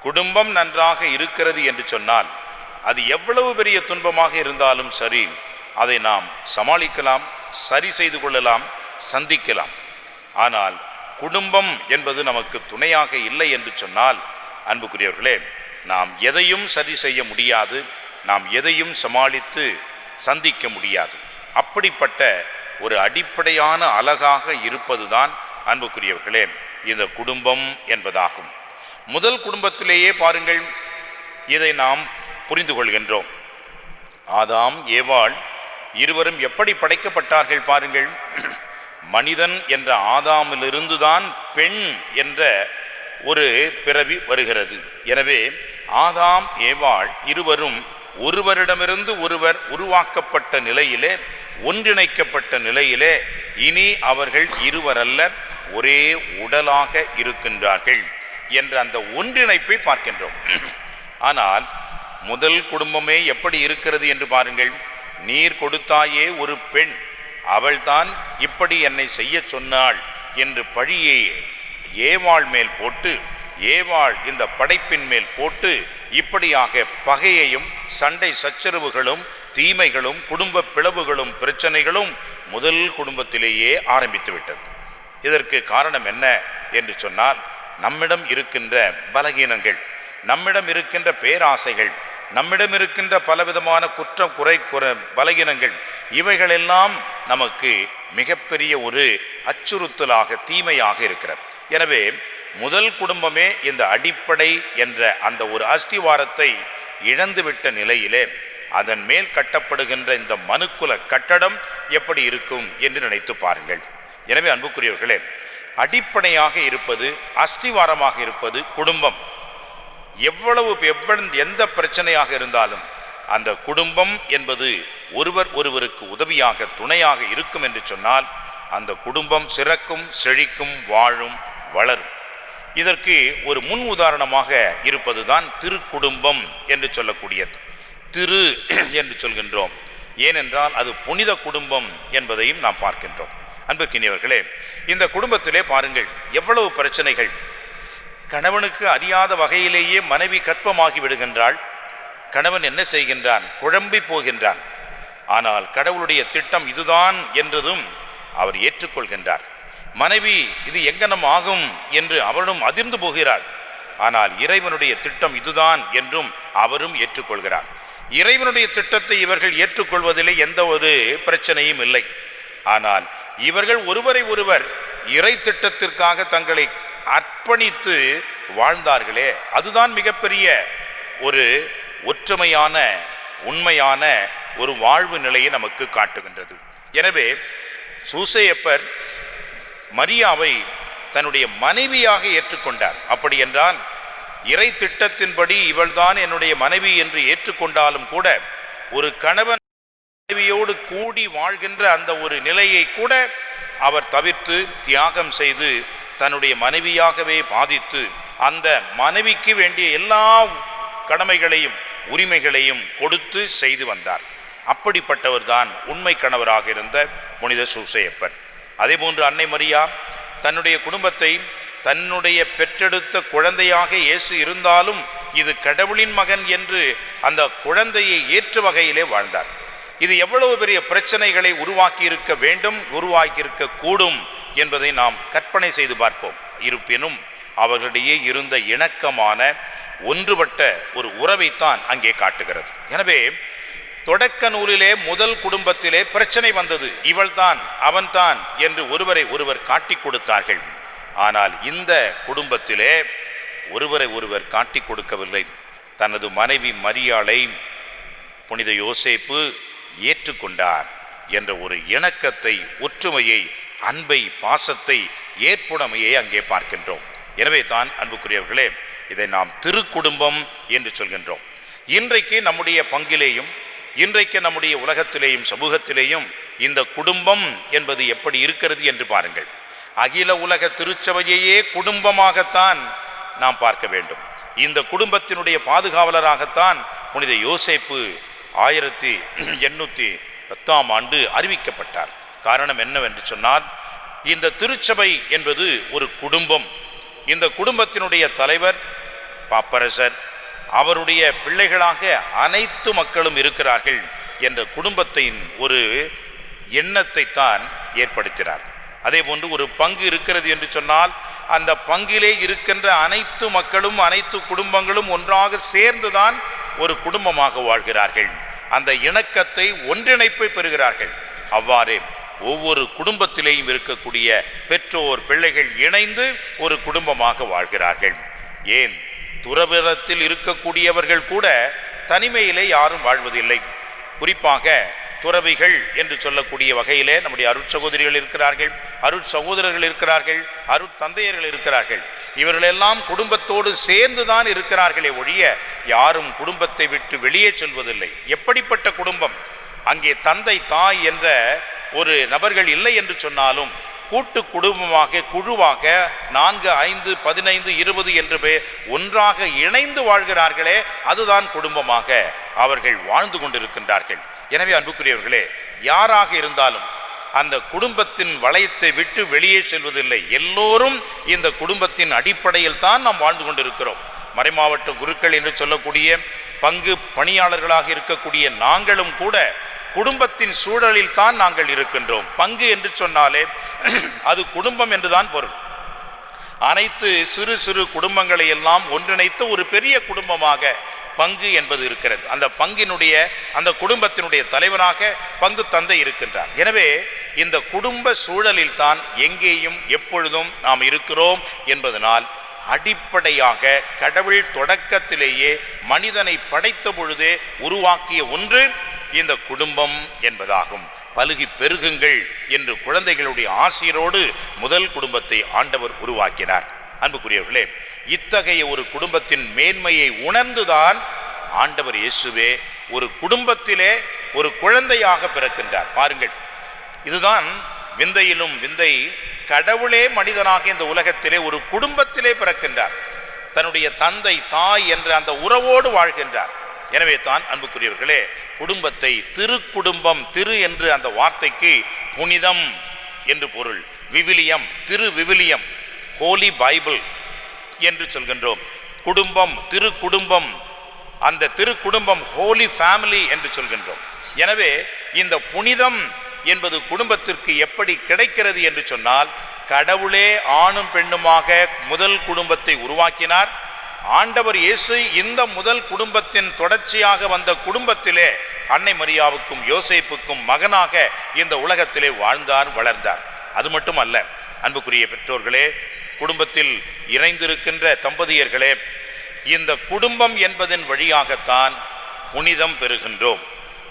குடும்பம் நன்றாக இருக்கிறது என்று சொன்னால் அது எவ்வளவு பெரிய துன்பமாக இருந்தாலும் சரி, அதை நாம் சமாளிக்கலாம், சரி செய்து கொள்ளலாம், சந்திக்கலாம். ஆனால் குடும்பம் என்பது நமக்கு துணையாக இல்லை என்று சொன்னால், அன்புக்குரியவர்களே, நாம் எதையும் சரி செய்ய முடியாது, நாம் எதையும் சமாளித்து சந்திக்க முடியாது. அப்படிப்பட்ட ஒரு அடிப்படையான அழகாக இருப்பதுதான் அன்புக்குரியவர்களே இந்த குடும்பம் என்பதாகும். முதல் குடும்பத்திலேயே பாருங்கள், இதை நாம் புரிந்து கொள்கின்றோம். ஆதாம், ஏவாள் இருவரும் எப்படி படைக்கப்பட்டார்கள் பாருங்கள். மனிதன் என்ற ஆதாமிலிருந்துதான் பெண் என்ற ஒரு பிறவி வருகிறது. எனவே ஆதாம், ஏவாள் இருவரும் ஒருவரிடமிருந்து ஒருவர் உருவாக்கப்பட்ட நிலையிலே, ஒன்றிணைக்கப்பட்ட நிலையிலே, இனி அவர்கள் இருவரல்ல, ஒரே உடலாக இருக்கின்றார்கள் என்ற அந்த ஒன்றிணைப்பை பார்க்கின்றோம். ஆனால் முதல் குடும்பமே எப்படி இருக்கிறது என்று பாருங்கள். நீர் கொடுத்தாயே ஒரு பெண், அவள்தான் இப்படி என்னை செய்ய சொன்னாள் என்று பழியை ஏவாள் மேல் போட்டு, ஏவாள் இந்த படைப்பின் மேல் போட்டு, இப்படியாக பகையையும் சண்டை சச்சரவுகளும் தீமைகளும் குடும்ப பிளவுகளும் பிரச்சனைகளும் முதல் குடும்பத்திலேயே ஆரம்பித்து விட்டது. இதற்கு காரணம் என்ன என்று சொன்னால், நம்மிடம் இருக்கின்ற பலகீனங்கள், நம்மிடம் இருக்கின்ற பேராசைகள், நம்மிடம் இருக்கின்ற பலவிதமான குற்றம் குறை பலகீனங்கள், இவைகளெல்லாம் நமக்கு மிகப்பெரிய ஒரு அச்சுறுத்தலாக, தீமையாக இருக்கிறது. எனவே முதல் குடும்பமே இந்த அடிப்படை என்ற அந்த ஒரு அஸ்திவாரத்தை இழந்துவிட்ட நிலையிலே அதன் மேல் கட்டப்படுகின்ற இந்த மனுக்குல கட்டடம் எப்படி இருக்கும் என்று நினைத்து பாருங்கள். எனவே அன்புக்குரியவர்களே, அடிப்படையாக இருப்பது, அஸ்திவாரமாக இருப்பது குடும்பம். எந்த பிரச்சனையாக இருந்தாலும் அந்த குடும்பம் என்பது ஒருவருக்கு உதவியாக துணையாக இருக்கும் என்று சொன்னால் அந்த குடும்பம் சிறக்கும், செழிக்கும், வாழும், வளரும். இதற்கு ஒரு முன் உதாரணமாக இருப்பதுதான் திருக்குடும்பம் என்று சொல்லக்கூடியது. திரு என்று சொல்கின்றோம், ஏனென்றால் அது புனித குடும்பம் என்பதையும் நாம் பார்க்கின்றோம். அன்புக்கினியவர்களே, இந்த குடும்பத்திலே பாருங்கள் எவ்வளவு பிரச்சனைகள். கணவனுக்கு அறியாத வகையிலேயே மனைவி கர்ப்பமாகி விடுகின்றாள். கணவன் என்ன செய்கின்றான்? குழம்பி போகின்றான். ஆனால் கடவுளுடைய திட்டம் இதுதான் என்றதும் அவர் ஏற்றுக்கொள்கின்றார். மனைவி இது எங்கனம் ஆகும் என்று அவரும் அதிர்ந்து போகிறார். ஆனால் இறைவனுடைய திட்டம் இதுதான் என்றும் அவரும் ஏற்றுக்கொள்கிறார். இறைவனுடைய திட்டத்தை இவர்கள் ஏற்றுக்கொள்வதிலே எந்த ஒரு பிரச்சனையும் இல்லை. ஆனால் இவர்கள் ஒருவரை ஒருவர் இறை திட்டத்திற்காக தங்களை அர்ப்பணித்து வாழ்ந்தார்களே, அதுதான் மிகப்பெரிய ஒரு ஒற்றுமையான உண்மையான ஒரு வாழ்வு நிலையை நமக்கு காட்டுகின்றது. எனவே சூசையப்பர் மரியாவை தன்னுடைய மனைவியாக ஏற்றுக்கொண்டார். அப்படி என்றால் இறை திட்டத்தின்படி இவள்தான் என்னுடைய மனைவி என்று ஏற்றுக்கொண்டாலும் கூட ஒரு கணவன் மனைவியோடு கூடி வாழ்கின்ற அந்த ஒரு நிலையை கூட அவர் தவிர்த்து தியாகம் செய்து தன்னுடைய மனைவியாகவே பாதித்து அந்த மனைவிக்கு வேண்டிய எல்லா கடமைகளையும் உரிமைகளையும் கொடுத்து செய்து வந்தார். அப்படிப்பட்டவர் தான் உண்மை கணவராக இருந்த புனித சூசையப்பர். அதே போன்று அன்னை மரியா தன்னுடைய குடும்பத்தை தன்னுடைய பெற்றெடுத்த குழந்தையாக இயேசு இருந்தாலும் இது கடவுளின் மகன் என்று அந்த குழந்தையை ஏற்ற வகையிலே வாழ்ந்தார். இது எவ்வளவு பெரிய பிரச்சனைகளை உருவாக்கியிருக்க வேண்டும், உருவாக்கியிருக்க கூடும் என்பதை நாம் கற்பனை செய்து பார்ப்போம். இருப்பினும் அவர்களிடையே இருந்த இணக்கமான ஒன்றுபட்ட ஒரு உறவைத்தான் அங்கே காட்டுகிறது. எனவே தொடக்க நூலிலே முதல் குடும்பத்திலே பிரச்சனை வந்தது. இவள்தான் அவன்தான் என்று ஒருவரை ஒருவர் காட்டி கொடுத்தார்கள். ஆனால் இந்த குடும்பத்திலே ஒருவரை ஒருவர் காட்டி கொடுக்கவில்லை. தனது மனைவி மரியாளை புனித யோசேப்பு ஏற்றுக்கொண்டார் என்ற ஒரு இணக்கத்தை, ஒற்றுமையை, அன்பை, பாசத்தை, ஏற்புடைமையை அங்கே பார்க்கின்றோம். எனவே தான் அன்புக்குரியவர்களே, இதை நாம் திருக்குடும்பம் என்று சொல்கின்றோம். இன்றைக்கு நம்முடைய பங்கிலேயும் இன்றைக்கு நம்முடைய உலகத்திலேயும் சமூகத்திலேயும் இந்த குடும்பம் என்பது எப்படி இருக்கிறது என்று பாருங்கள். அகில உலக திருச்சபையையே குடும்பமாகத்தான் நாம் பார்க்க வேண்டும். இந்த குடும்பத்தினுடைய பாதுகாவலராகத்தான் புனித யோசேப்பு 1810 அறிவிக்கப்பட்டார். காரணம் என்னவென்று சொன்னால், இந்த திருச்சபை என்பது ஒரு குடும்பம். இந்த குடும்பத்தினுடைய தலைவர் பாப்பரசர், அவருடைய பிள்ளைகளாக அனைத்து மக்களும் இருக்கிறார்கள் என்ற குடும்பத்தின் ஒரு எண்ணத்தை தான் ஏற்படுத்தினார். அதே போன்று ஒரு பங்கு இருக்கிறது என்று சொன்னால் அந்த பங்கிலே இருக்கின்ற அனைத்து மக்களும் அனைத்து குடும்பங்களும் ஒன்றாக சேர்ந்துதான் ஒரு குடும்பமாக வாழ்கிறார்கள். அந்த இணக்கத்தை, ஒன்றிணைப்பை பெறுகிறார்கள். அவ்வாறே ஒவ்வொரு குடும்பத்திலேயும் இருக்கக்கூடிய பெற்றோர் பிள்ளைகள் இணைந்து ஒரு குடும்பமாக வாழ்கிறார்கள். ஏன், துறவரத்தில் இருக்கக்கூடியவர்கள் கூட தனிமையிலே யாரும் வாழ்வதில்லை. குறிப்பாக துறவிகள் என்று சொல்லக்கூடிய வகையிலே நம்முடைய அருட்சகோதரிகள் இருக்கிறார்கள், அருட்சகோதரர்கள் இருக்கிறார்கள், அருட்தந்தையர்கள் இருக்கிறார்கள். இவர்களெல்லாம் குடும்பத்தோடு சேர்ந்துதான் இருக்கிறார்களே ஒழிய யாரும் குடும்பத்தை விட்டு வெளியே செல்வதில்லை. எப்படிப்பட்ட குடும்பம்! அங்கே தந்தை, தாய் என்ற ஒரு நபர்கள் இல்லை என்று சொன்னாலும் கூட்டு குடும்பமாக, குழுவாக 4, 5, 15, 20 என்று ஒன்றாக இணைந்து வாழ்கிறார்களே, அதுதான் குடும்பமாக அவர்கள் வாழ்ந்து கொண்டிருக்கின்றார்கள். எனவே அன்புக்குரியவர்களே, யாராக இருந்தாலும் அந்த குடும்பத்தின் வளையத்தை விட்டு வெளியே செல்வதில்லை. எல்லோரும் இந்த குடும்பத்தின் அடிப்படையில் தான் நாம் வாழ்ந்து கொண்டிருக்கிறோம். மறைமாவட்ட குருக்கள் என்று சொல்லக்கூடிய பங்கு பணியாளர்களாக இருக்கக்கூடிய நாங்களும் கூட குடும்பத்தின் சூழலில் தான் நாங்கள் இருக்கின்றோம். பங்கு என்று சொன்னாலே அது குடும்பம் என்றுதான் பொருள். அனைத்து சிறு சிறு குடும்பங்களை எல்லாம் ஒன்றிணைத்து ஒரு பெரிய குடும்பமாக பங்கு என்பது இருக்கிறது. அந்த பங்கினுடைய, அந்த குடும்பத்தினுடைய தலைவராக பங்கு தந்தை இருக்கின்றார். எனவே இந்த குடும்ப சூழலில் தான் எங்கேயும் எப்பொழுதும் நாம் இருக்கிறோம் என்பதனால் அடிப்படையாக கடவுள் தொடக்கத்திலேயே மனிதனை படைத்த பொழுதே உருவாக்கிய ஒன்று இந்த குடும்பம் என்பதாகும். பலுகி பெருகுங்கள் என்று குழந்தைகளுடைய ஆசிரியரோடு முதல் குடும்பத்தை ஆண்டவர் உருவாக்கினார். அன்புக்குரியவர்களே, இத்தகைய ஒரு குடும்பத்தின் மேன்மையை உணர்ந்துதான் ஆண்டவர் இயேசுவே ஒரு குடும்பத்திலே ஒரு குழந்தையாக பிறக்கின்றார். பாருங்கள், இதுதான் விந்தையிலும் விந்தை. கடவுளே மனிதனாக இந்த உலகத்திலே ஒரு குடும்பத்திலே பிறக்கின்றார். தன்னுடைய தந்தை தாய் என்ற அந்த உறவோடு வாழ்கின்றார். எனவே தான் அன்புக்குரியவர்களே, குடும்பத்தை திருக்குடும்பம், திரு என்று அந்த வார்த்தைக்கு புனிதம் என்று பொருள். விவிலியம், திரு விவிலியம், ஹோலி பைபிள் என்று சொல்கின்றோம். குடும்பம், திருக்குடும்பம், அந்த திருக்குடும்பம் ஹோலி ஃபேமிலி என்று சொல்கின்றோம். எனவே இந்த புனிதம் என்பது குடும்பத்திற்கு எப்படி கிடைக்கிறது என்று சொன்னால், கடவுளே ஆணும் பெண்ணுமாக முதல் குடும்பத்தை உருவாக்கினார். ஆண்டவர் இயேசு இந்த முதல் குடும்பத்தின் தொடர்ச்சியாக வந்த குடும்பத்திலே அன்னை மரியாவுக்கும் யோசேப்புக்கும் மகனாக இந்த உலகத்திலே வாழ்ந்தார், வளர்ந்தார். அது மட்டுமல்ல அன்புக்குரிய பெற்றோர்களே, குடும்பத்தில் இணைந்திருக்கின்ற தம்பதியர்களே, இந்த குடும்பம் என்பதன் வழியாகத்தான் புனிதம் பெறுகின்றோம்.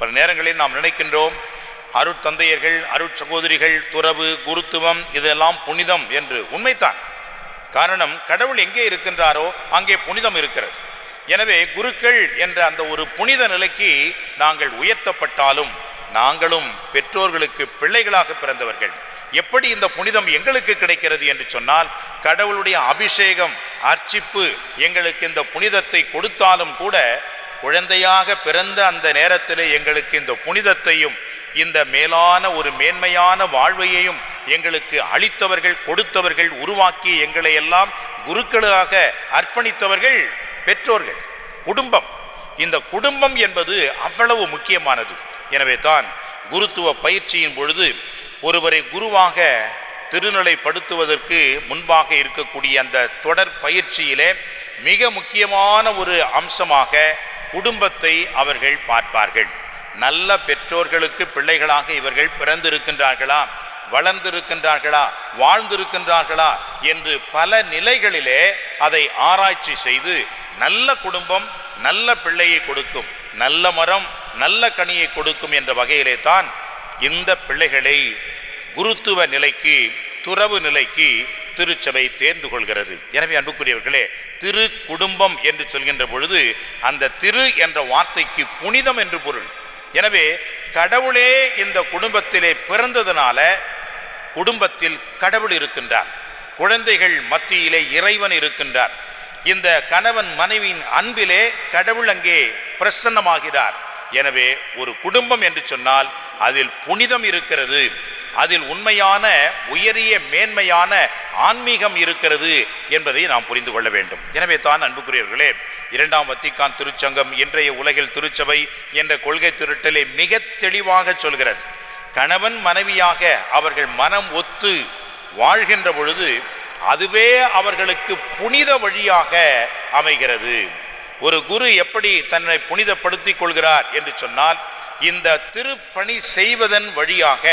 பல நேரங்களில் நாம் நினைக்கின்றோம் அருட்தந்தையர்கள், அருட்சகோதரிகள், துறவு, குருத்துவம் இதெல்லாம் புனிதம் என்று. உண்மைத்தான். காரணம், கடவுள் எங்கே இருக்கின்றாரோ அங்கே புனிதம் இருக்கிறது. எனவே குருக்கள் என்ற அந்த ஒரு புனித நிலைக்கு நாங்கள் உயர்த்தப்பட்டாலும் நாங்களும் பெற்றோர்களுக்கு பிள்ளைகளாக பிறந்தவர்கள். எப்படி இந்த புனிதம் எங்களுக்கு கிடைக்கிறது என்று சொன்னால், கடவுளுடைய அபிஷேகம், அர்ச்சிப்பு எங்களுக்கு இந்த புனிதத்தை கொடுத்தாலும் கூட, குழந்தையாக பிறந்த அந்த நேரத்திலே எங்களுக்கு இந்த புனிதத்தையும் இந்த மேலான ஒரு மேன்மையான வாழ்வையையும் எங்களுக்கு அளித்தவர்கள், கொடுத்தவர்கள், உருவாக்கி எங்களை எல்லாம் குருக்களாக அர்ப்பணித்தவர்கள் பெற்றோர்கள், குடும்பம். இந்த குடும்பம் என்பது அவ்வளவு முக்கியமானது. எனவே தான் குருத்துவ பயிற்சியின் பொழுது ஒருவரை குருவாக திருநிலைப்படுத்துவதற்கு முன்பாக இருக்கக்கூடிய அந்த தொடர் பயிற்சியிலே மிக முக்கியமான ஒரு அம்சமாக குடும்பத்தை அவர்கள் பார்ப்பார்கள். நல்ல பெற்றோர்களுக்கு பிள்ளைகளாக இவர்கள் பிறந்திருக்கின்றார்களா, வளர்ந்திருக்கின்றார்களா, வாழ்ந்திருக்கின்றார்களா என்று பல நிலைகளிலே அதை ஆராய்ச்சி செய்து நல்ல குடும்பம் நல்ல பிள்ளையை கொடுக்கும், நல்ல மரம் நல்ல கனியை கொடுக்கும் என்ற வகையிலே தான் இந்த பிள்ளைகளை குருத்துவ நிலைக்கு, துறவு நிலைக்கு திருச்சபை தேர்ந்து கொள்கிறது. எனவே அன்புக்குரியவர்களே, திரு குடும்பம் என்று சொல்கின்ற பொழுது அந்த திரு என்ற வார்த்தைக்கு புனிதம் என்று பொருள். எனவே கடவுளே இந்த குடும்பத்திலே பிறந்ததுனால குடும்பத்தில் கடவுள் இருக்கின்றார், குழந்தைகள் மத்தியிலே இறைவன் இருக்கின்றார். இந்த கணவன் மனைவியின் அன்பிலே கடவுள் அங்கே பிரசன்னமாகிறார். எனவே ஒரு குடும்பம் என்று சொன்னால் அதில் புனிதம் இருக்கிறது, அதில் உண்மையான உயரிய மேன்மையான ஆன்மீகம் இருக்கிறது என்பதை நாம் புரிந்து கொள்ள வேண்டும். எனவே தான் அன்புக்குரியவர்களே, இரண்டாம் வத்திக்கான் திருச்சங்கம் இன்றைய உலகில் திருச்சபை என்ற கொள்கை திருட்டலை மிக தெளிவாக சொல்கிறது. கணவன் மனைவியாக அவர்கள் மனம் ஒத்து வாழ்கின்ற பொழுது அதுவே அவர்களுக்கு புனித வழியாக அமைகிறது. ஒரு குரு எப்படி தன்னை புனிதப்படுத்திக் கொள்கிறார் என்று சொன்னால், இந்த திருப்பணி செய்வதன் வழியாக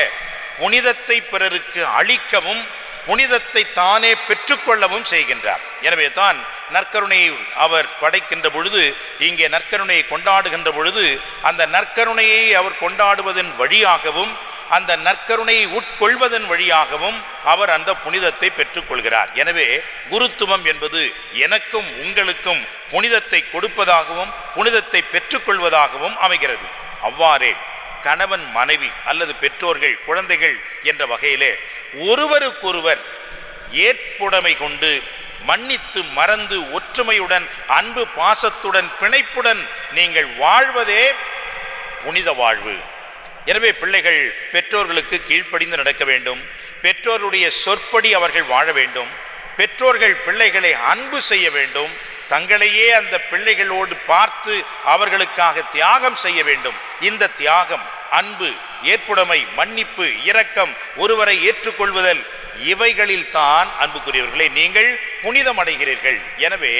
புனிதத்தை பிறருக்கு அளிக்கவும் புனிதத்தை தானே பெற்றுக்கொள்ளவும் செய்கின்றார். எனவே தான் நற்கருணையை அவர் படைக்கின்ற பொழுது, இங்கே நற்கருணையை கொண்டாடுகின்ற பொழுது அந்த நற்கருணையை அவர் கொண்டாடுவதன் வழியாகவும் அந்த நற்கருணையை உட்கொள்வதன் வழியாகவும் அவர் அந்த புனிதத்தை பெற்றுக்கொள்கிறார். எனவே குருத்துவம் என்பது எனக்கும் உங்களுக்கும் புனிதத்தை கொடுப்பதாகவும் புனிதத்தை பெற்றுக்கொள்வதாகவும் அமைகிறது. அவ்வாறே கணவன் மனைவி அல்லது பெற்றோர்கள் குழந்தைகள் என்ற வகையிலே ஒருவருக்கொருவர் ஏற்புடைமை கொண்டு மன்னித்து மறந்து ஒற்றுமையுடன் அன்பு பாசத்துடன் பிணைப்புடன் நீங்கள் வாழ்வதே புனித வாழ்வு. எனவே பிள்ளைகள் பெற்றோர்களுக்கு கீழ்ப்படிந்து நடக்க வேண்டும், பெற்றோருடைய சொற்படி அவர்கள் வாழ வேண்டும், பெற்றோர்கள் பிள்ளைகளை அன்பு செய்ய வேண்டும், தங்களையே அந்த பிள்ளைகளோடு பார்த்து அவர்களுக்காக தியாகம் செய்ய வேண்டும். இந்த தியாகம், அன்பு, ஏற்புடைமை, மன்னிப்பு, இரக்கம், ஒருவரை ஏற்றுக்கொள்வதல், இவைகளில் தான் அன்புக்குரியவர்களே நீங்கள் புனிதம் அடைகிறீர்கள். எனவே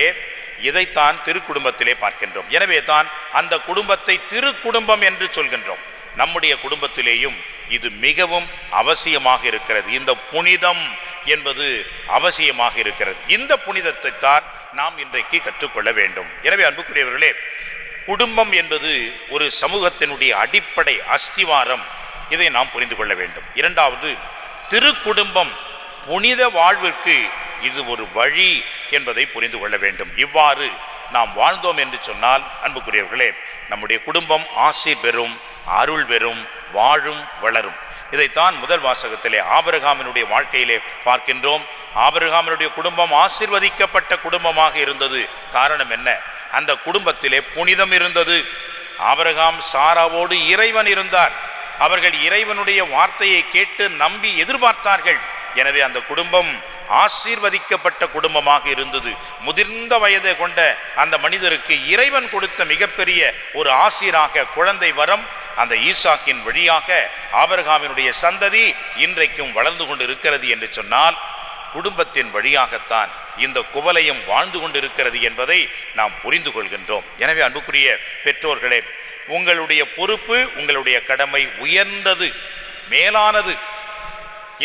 இதைத்தான் திருக்குடும்பத்திலே பார்க்கின்றோம். எனவே தான் அந்த குடும்பத்தை திருக்குடும்பம் என்று சொல்கின்றோம். நம்முடைய குடும்பத்திலேயும் இது மிகவும் அவசியமாக இருக்கிறது. இந்த புனிதம் என்பது அவசியமாக இருக்கிறது. இந்த புனிதத்தை தான் நாம் இன்றைக்கு கற்றுக்கொள்ள வேண்டும். எனவே அன்புக்குரியவர்களே, குடும்பம் என்பது ஒரு சமூகத்தினுடைய அடிப்படை அஸ்திவாரம். இதை நாம் புரிந்து கொள்ள வேண்டும். இரண்டாவது, திருக்குடும்பம் புனித வாழ்விற்கு இது ஒரு வழி என்பதை புரிந்து கொள்ள வேண்டும். இவ்வாறு நாம் வாழ்ந்தோம் என்று சொன்னால் அன்புக்குரியவர்களே, நம்முடைய குடும்பம் ஆசீர் பெறும், அருள் பெறும், வாழும், வளரும். இதைத்தான் முதல் வாசகத்திலே ஆபிரகாமினுடைய வாழ்க்கையிலே பார்க்கின்றோம். ஆபிரகாமினுடைய குடும்பம் ஆசீர்வதிக்கப்பட்ட குடும்பமாக இருந்தது. காரணம் என்ன? அந்த குடும்பத்திலே புனிதம் இருந்தது. ஆபிரகாம் சாராவோடு இறைவன் இருந்தார். அவர்கள் இறைவனுடைய வார்த்தையை கேட்டு நம்பி எதிர்பார்த்தார்கள். எனவே அந்த குடும்பம் ஆசீர்வதிக்கப்பட்ட குடும்பமாக இருந்தது. முதிர்ந்த வயதை கொண்ட அந்த மனிதருக்கு இறைவன் கொடுத்த மிகப்பெரிய ஒரு ஆசீராக குழந்தை வரம், அந்த ஈசாக்கின் வழியாக ஆபிரகாமினுடைய சந்ததி இன்றைக்கும் வளர்ந்து கொண்டு இருக்கிறது என்று சொன்னால், குடும்பத்தின் வழியாகத்தான் இந்த குவலயம் வாழ்ந்து கொண்டிருக்கிறது என்பதை நாம் புரிந்து கொள்கின்றோம். எனவே அன்புக்குரிய பெற்றோர்களே, உங்களுடைய பொறுப்பு, உங்களுடைய கடமை உயர்ந்தது, மேலானது.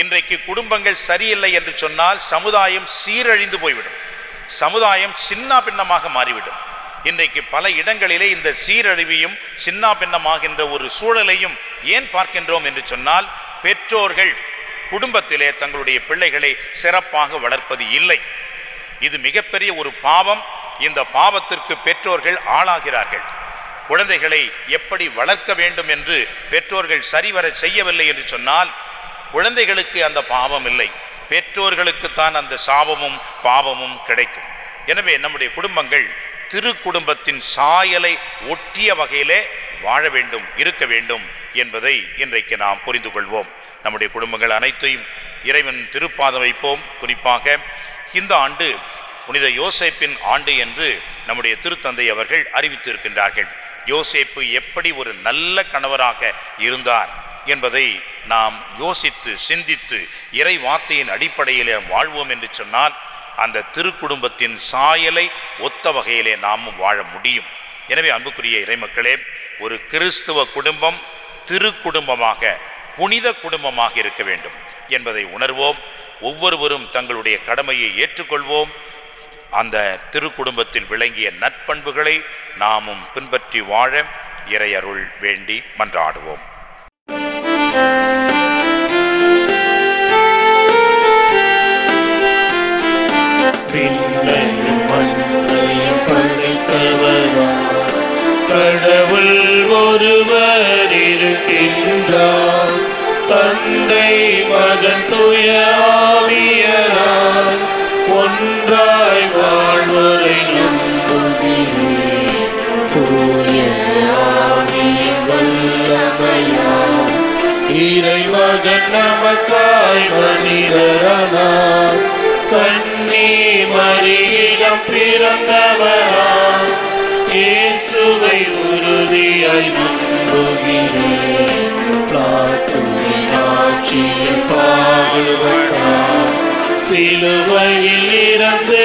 இன்றைக்கு குடும்பங்கள் சரியில்லை என்று சொன்னால் சமுதாயம் சீரழிந்து போய்விடும், சமுதாயம் சின்ன பின்னமாக மாறிவிடும். இன்றைக்கு பல இடங்களிலே இந்த சீரழிவையும் சின்ன பின்னமாகின்ற ஒரு சூழலையும் ஏன் பார்க்கின்றோம் என்று சொன்னால், பெற்றோர்கள் குடும்பத்திலே தங்களுடைய பிள்ளைகளை சிறப்பாக வளர்ப்பது இல்லை. இது மிகப்பெரிய ஒரு பாவம். இந்த பாவத்திற்கு பெற்றோர்கள் ஆளாகிறார்கள். குழந்தைகளை எப்படி வளர்க்க வேண்டும் என்று பெற்றோர்கள் சரிவர செய்யவில்லை என்று சொன்னால், குழந்தைகளுக்கு அந்த பாவம் இல்லை, பெற்றோர்களுக்குத்தான் அந்த சாபமும் பாவமும் கிடைக்கும். எனவே நம்முடைய குடும்பங்கள் திரு குடும்பத்தின் சாயலை ஒட்டிய வகையிலே வாழ வேண்டும், இருக்க வேண்டும் என்பதை இன்றைக்கு நாம் புரிந்து கொள்வோம். நம்முடைய குடும்பங்கள் அனைத்தையும் இறைவன் திருப்பாதம் வைப்போம். குறிப்பாக இந்த ஆண்டு புனித யோசேப்பின் ஆண்டு என்று நம்முடைய திருத்தந்தை அவர்கள் அறிவித்திருக்கின்றார்கள். யோசேப்பு எப்படி ஒரு நல்ல கணவராக இருந்தார் என்பதை நாம் யோசித்து சிந்தித்து இறை வார்த்தையின் அடிப்படையிலே வாழ்வோம் என்று சொன்னால், அந்த திருக்குடும்பத்தின் சாயலை ஒத்த வகையிலே நாமும் வாழ முடியும். எனவே அன்புக்குரிய இறைமக்களே, ஒரு கிறிஸ்துவ குடும்பம் திருக்குடும்பமாக, புனித குடும்பமாக இருக்க வேண்டும் என்பதை உணர்வோம். ஒவ்வொருவரும் தங்களுடைய கடமையை ஏற்றுக்கொள்வோம். அந்த திருக்குடும்பத்தில் விளங்கிய நற்பண்புகளை நாமும் பின்பற்றி வாழ இறை அருள் வேண்டி மன்றாடுவோம். கடவுள் ஒருவர் இருக்கின்றார், தந்தை மகன் தூய ஆவியராய் ஒன்றாய் வாழ்வரை நம்புகிறேன். தூய ஆவியின் வல்லமையால் இறைமகன் நமக்காய் மனிதரானார். கன்னி மரியிடம் பிறந்தவராம் இயேசுவை உறுதியாய் நம்புகிறேன். பிளாத்துவின் ஆட்சியில் பாடுபட்டார், சிலுவையில் இறந்து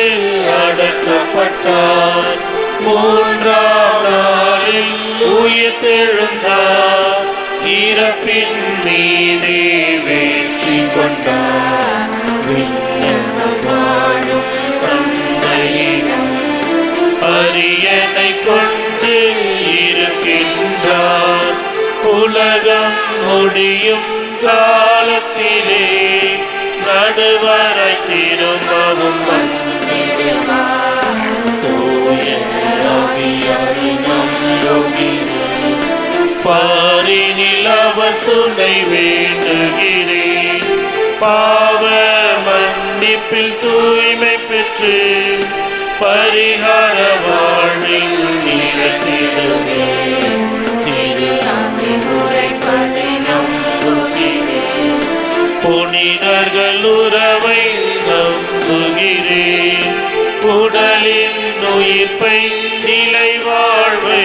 அடக்கப்பட்டார், மூன்றாம் நாளில் உயிர்த்தெழுந்தார், இறப்பின் மீதே வெற்றி கொண்டார். வாழும் தந்தையிடம் அரியணை கொண்டு இருக்கின்றார். உலகம் முடியும் காலத்திலே நடுவரை திரும்பவும் வந்திடுவார். தூய ஆவியாரை நம்புகிறேன், பாரினில் அவர் துணை வேண்டுகிறேன். பாவ மன்னிப்பில் தூய்மை பெற்று பரிகார வாழ்வில் நிலைத்திடுவே. திரு அவை உரைப்பதை நம்புகிறேன், புனிதர்கள் உறவை நம்புகிறேன். உடலின் உயிர்ப்பை நிலை வாழ்வை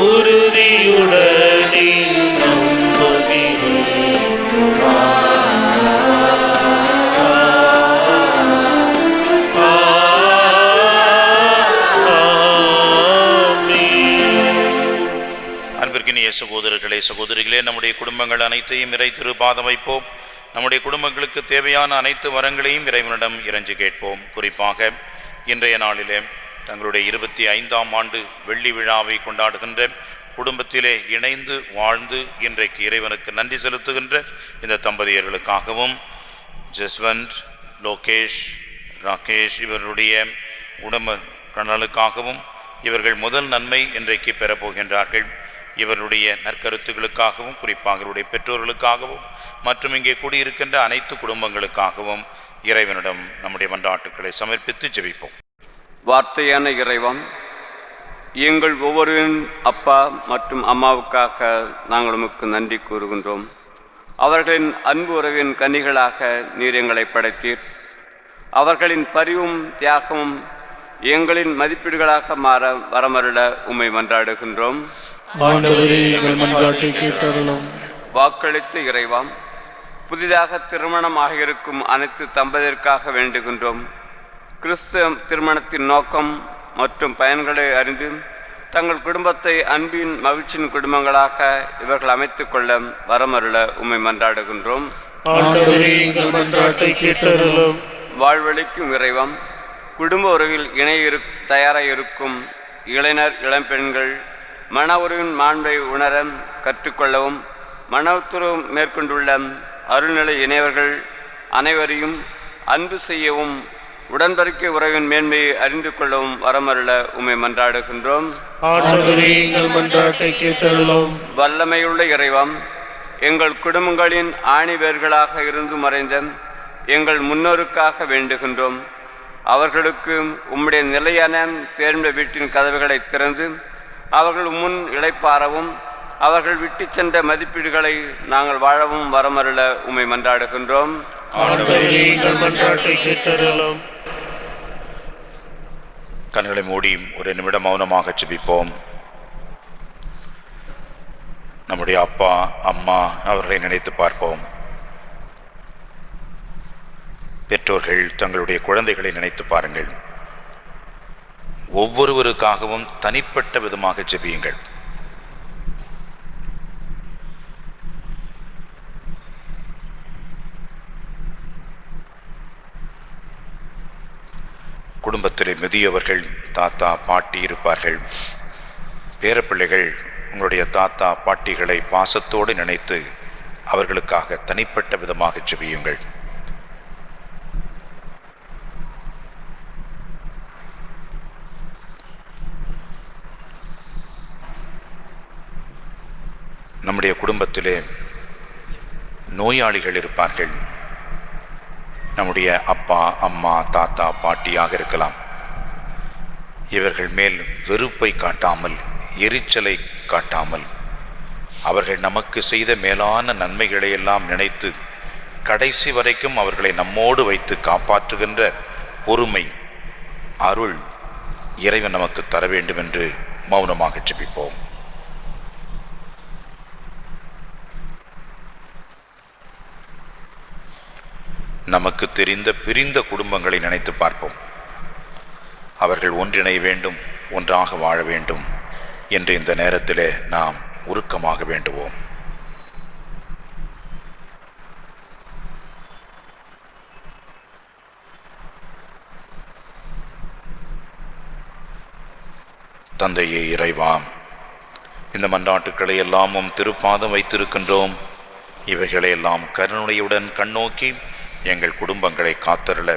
உறுதியுடனே நம்புகிறேன். சகோதரர்களே, சகோதரிகளே, நம்முடைய குடும்பங்கள் அனைத்தையும் இறை திருப்பாதம் வைப்போம். நம்முடைய குடும்பங்களுக்கு தேவையான அனைத்து வரங்களையும் இறைவனிடம் இறைஞ்சி கேட்போம். குறிப்பாக இன்றைய நாளிலே தங்களுடைய 25ஆம் ஆண்டு வெள்ளி விழாவை கொண்டாடுகின்ற குடும்பத்திலே இணைந்து வாழ்ந்து இன்றைக்கு இறைவனுக்கு நன்றி செலுத்துகின்ற இந்த தம்பதியர்களுக்காகவும், ஜஸ்வந்த், லோகேஷ், ராகேஷ் இவருடைய உடம்பு நலனுக்காகவும் இவர்கள் முதல் நன்மை இன்றைக்கு பெறப்போகின்றார்கள். இவருடைய நற்கருத்துகளுக்காகவும் குறிப்பாக இவருடைய பெற்றோர்களுக்காகவும் மற்றும் இங்கே கூடியிருக்கின்ற அனைத்து குடும்பங்களுக்காகவும் இறைவனிடம் நம்முடைய மன்றாட்டுக்களை சமர்ப்பித்து ஜெபிப்போம். வார்த்தையான இறைவன், எங்கள் ஒவ்வொருவரின் அப்பா மற்றும் அம்மாவுக்காக நாங்கள் உமக்கு நன்றி கூறுகின்றோம். அவர்களின் அன்பு உறவின் கனிகளாக நீர் எங்களை படைத்தீர். அவர்களின் பரிவும் தியாகமும் எங்களின் மதிப்பீடுகளாக மாற வரமருள உம்மை மன்றாடுகின்றோம். வாக்களித்த இறைவாம், புதிதாக திருமணமாக இருக்கும் அனைத்து தம்பதியருக்காக வேண்டுகின்றோம். கிறிஸ்துவ திருமணத்தின் நோக்கம் மற்றும் பயன்களை அறிந்து தங்கள் குடும்பத்தை அன்பின் மகிழ்ச்சியின் குடும்பங்களாக இவர்கள் அமைத்துக் கொள்ள வரமருள உம்மை மன்றாடுகின்றோம். வாழ்வளிக்கும் இறைவம், குடும்ப உறவில் இணைய தயாராக இருக்கும் இளைஞர் இளம்பெண்கள் மன உறவின் மாண்பை உணர கற்றுக்கொள்ளவும், மன உத்துறவு மேற்கொண்டுள்ள அருள்நிலை இணையவர்கள் அனைவரையும் அன்பு செய்யவும், உடன்படிக்கை உறவின் மேன்மையை அறிந்து கொள்ளவும் வரமருள உம்மை மன்றாடுகின்றோம். வல்லமையுள்ள இறைவம், எங்கள் குடும்பங்களின் ஆணிவேர்களாக இருந்து மறைந்த எங்கள் முன்னோருக்காக வேண்டுகின்றோம். அவர்களுக்கு உம்முடைய நிலையான பேர்ந்த வீட்டின் கதவுகளை திறந்து அவர்கள் முன் இளைப்பாறவும், அவர்கள் விட்டு சென்ற மதிப்பீடுகளை நாங்கள் வாழவும் வரமருள உம்மை மன்றாடுகின்றோம். கண்களை மூடி ஒரு நிமிடம் மௌனமாக ஜெபிப்போம். நம்முடைய அப்பா அம்மா அவர்களை நினைத்து பார்ப்போம். பெற்றோர்கள் தங்களுடைய குழந்தைகளை நினைத்து பாருங்கள். ஒவ்வொருவருக்காகவும் தனிப்பட்ட விதமாக ஜெபியுங்கள். குடும்பத்திலே முதியவர்கள் தாத்தா பாட்டி இருப்பார்கள். பேரப்பிள்ளைகள் உங்களுடைய தாத்தா பாட்டிகளை பாசத்தோடு நினைத்து அவர்களுக்காக தனிப்பட்ட விதமாக ஜெபியுங்கள். நம்முடைய குடும்பத்திலே நோயாளிகள் இருப்பார்கள். நம்முடைய அப்பா அம்மா தாத்தா பாட்டியாக இருக்கலாம். இவர்கள் மேல் வெறுப்பை காட்டாமல், எரிச்சலை காட்டாமல், அவர்கள் நமக்கு செய்த மேலான நன்மைகளை எல்லாம் நினைத்து கடைசி வரைக்கும் அவர்களை நம்மோடு வைத்து காப்பாற்றுகின்ற பொறுமை, அருள் இறைவன் நமக்கு தர வேண்டும் என்று மௌனமாக ஜெபிப்போம். நமக்கு தெரிந்த பிரிந்த குடும்பங்களை நினைத்து பார்ப்போம். அவர்கள் ஒன்றிணைய வேண்டும், ஒன்றாக வாழ வேண்டும் என்று இந்த நேரத்திலே நாம் உருக்கமாக வேண்டுவோம். தந்தையே இறைவா, இந்த மன்றாட்டுக்களை எல்லாம் உம் திருப்பாதம் வைத்திருக்கின்றோம். இவைகளையெல்லாம் கருணையுடன் கண்ணோக்கி எங்கள் குடும்பங்களை காத்தருள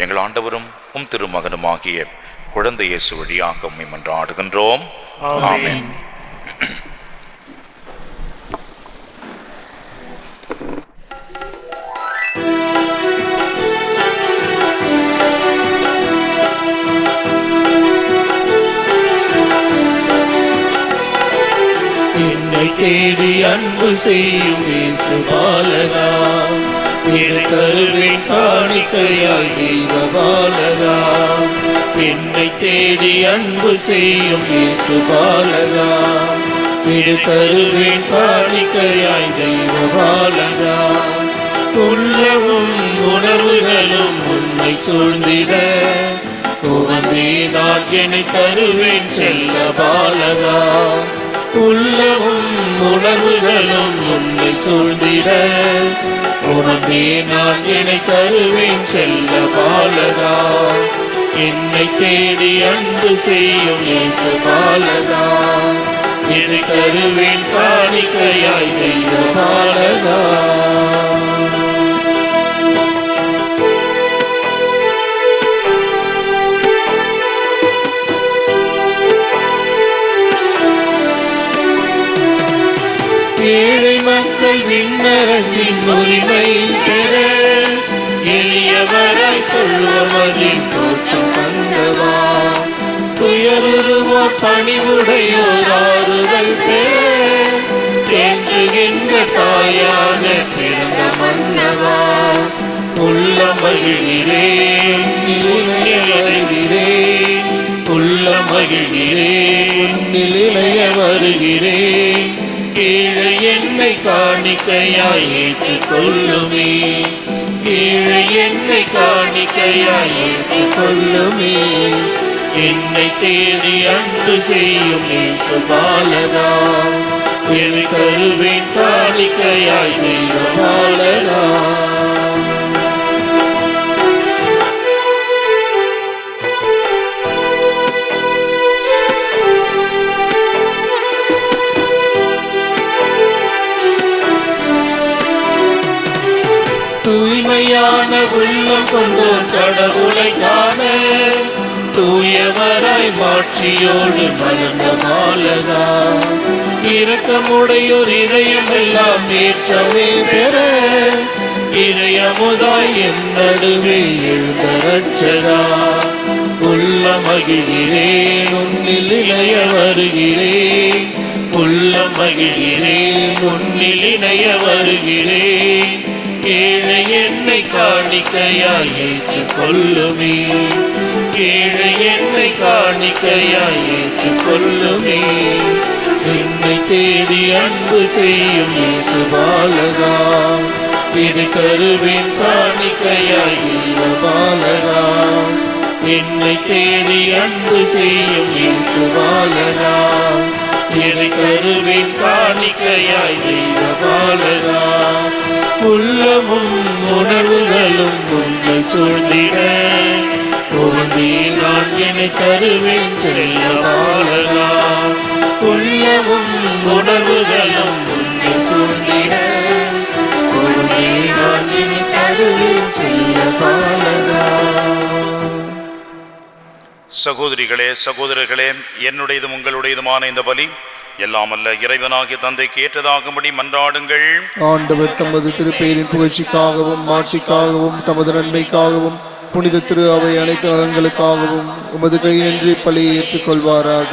எங்கள் ஆண்டவரும் உம் திருமகனுமாகிய குழந்தை இயேசு வழியாக உம்மை மன்றாடுகின்றோம். ஆமென். என்னை தேடி அன்பு செய்யும் இயேசு பாலகா, இரு கருவின் காணிக்கையாய் தெய்வ பாலகா. என்னை தேடி அன்பு செய்யும் இயேசு பாலகா, இரு கருவின் காணிக்கையாய் தெய்வ பாலகா. உள்ளமும் உணர்வுகளும் உன்னை சூழ்ந்திட உவந்தே நான் என்னை தருவேன் செல்ல பாலகா. உள்ளமும் உணர்வுகளும் உன்னை சூழ்ந்திட உனதே நான் என்னை தருவேன் செல்ல பாலகா. என்னை தேடி அன்பு செய்யும் இயேசு பாலகா, இதை தருவேன் காணிக்கையாய் தெய்வ பாலகா. விண்ணரசின் உரிமை பெற எளியவராய் கொள்வதில் தோற்றம் தந்தவா துயருவோர் பணிவுடையோர் ஆறுதல் பெற தேற்றுகின்ற தாயாக பிறந்த மன்னவா உள்ள மகிழ்கிறேன் வருகிறேன் உள்ள மகிழ்கிறேன் இளைய வருகிறேன் ஏழை என்னை காணிக்கையாய் ஏற்றுக்கொள்ளுமே ஏழை என்னை காணிக்கையாய் ஏற்றுக்கொள்ளுமே என்னை தேடி அன்பு செய்யும் இயேசு பாலகா என்னை தருவேன் காணிக்கையாய் தெய்வ பாலகா தூய்மையான உள்ளம் கொண்டோர் கடவுளை காண தூயவராய் மாட்சியோடு மலர்ந்த பாலகா இரக்கமுடையோர் இதயம் எல்லாம் ஏற்றமே பெற இதயமுதாய் என் நடுவே எழுந்த ரட்சகா உள்ள மகிழ்கிறேன் உன்னில் இணைய வருகிறேன் உள்ள மகிழ்கிறேன் உன்னில் இணைய வருகிறேன் ஏழை என்னை காணிக்கையாய் ஏற்றுக்கொள்ளுமே ஏழை என்னை காணிக்கையாய் ஏற்றுக்கொள்ளுமே என்னை தேடி அன்பு செய்யும் இயேசு பாலகா இது கருவின் காணிக்கையாய் தெய்வ பாலகா என்னை தேடி அன்பு செய்யும் இயேசு பாலகா இது கருவின் காணிக்கையாய் தெய்வ பாலகா உள்ளமும் உணர்வுகளும் உன்னை சூழ்ந்திட உறுதி நான் என்னை தருவேன் செல்ல பாலகா உள்ளமும் உணர்வுகளும் உன்னை சூழ்ந்திட உறுதி நான் என்னை தருவேன் செல்ல பாலகா. சகோதரிகளே சகோதரர்களே, என்னுடையதும் உங்களுடையதுமான இந்த பலி எல்லாம் அல்ல இறைவனாகிய தந்தைக்கு ஏற்றதாகும்படி மன்றாடுங்கள். ஆண்டவர் தமது திருப்பெயரின் புகழ்ச்சிக்காகவும் மாட்சிக்காகவும் தமது நன்மைக்காகவும் புனித திரு அவை அனைத்து நலன்களுக்காகவும் உமது கையின்றி பலியை ஏற்றுக்கொள்வாராக.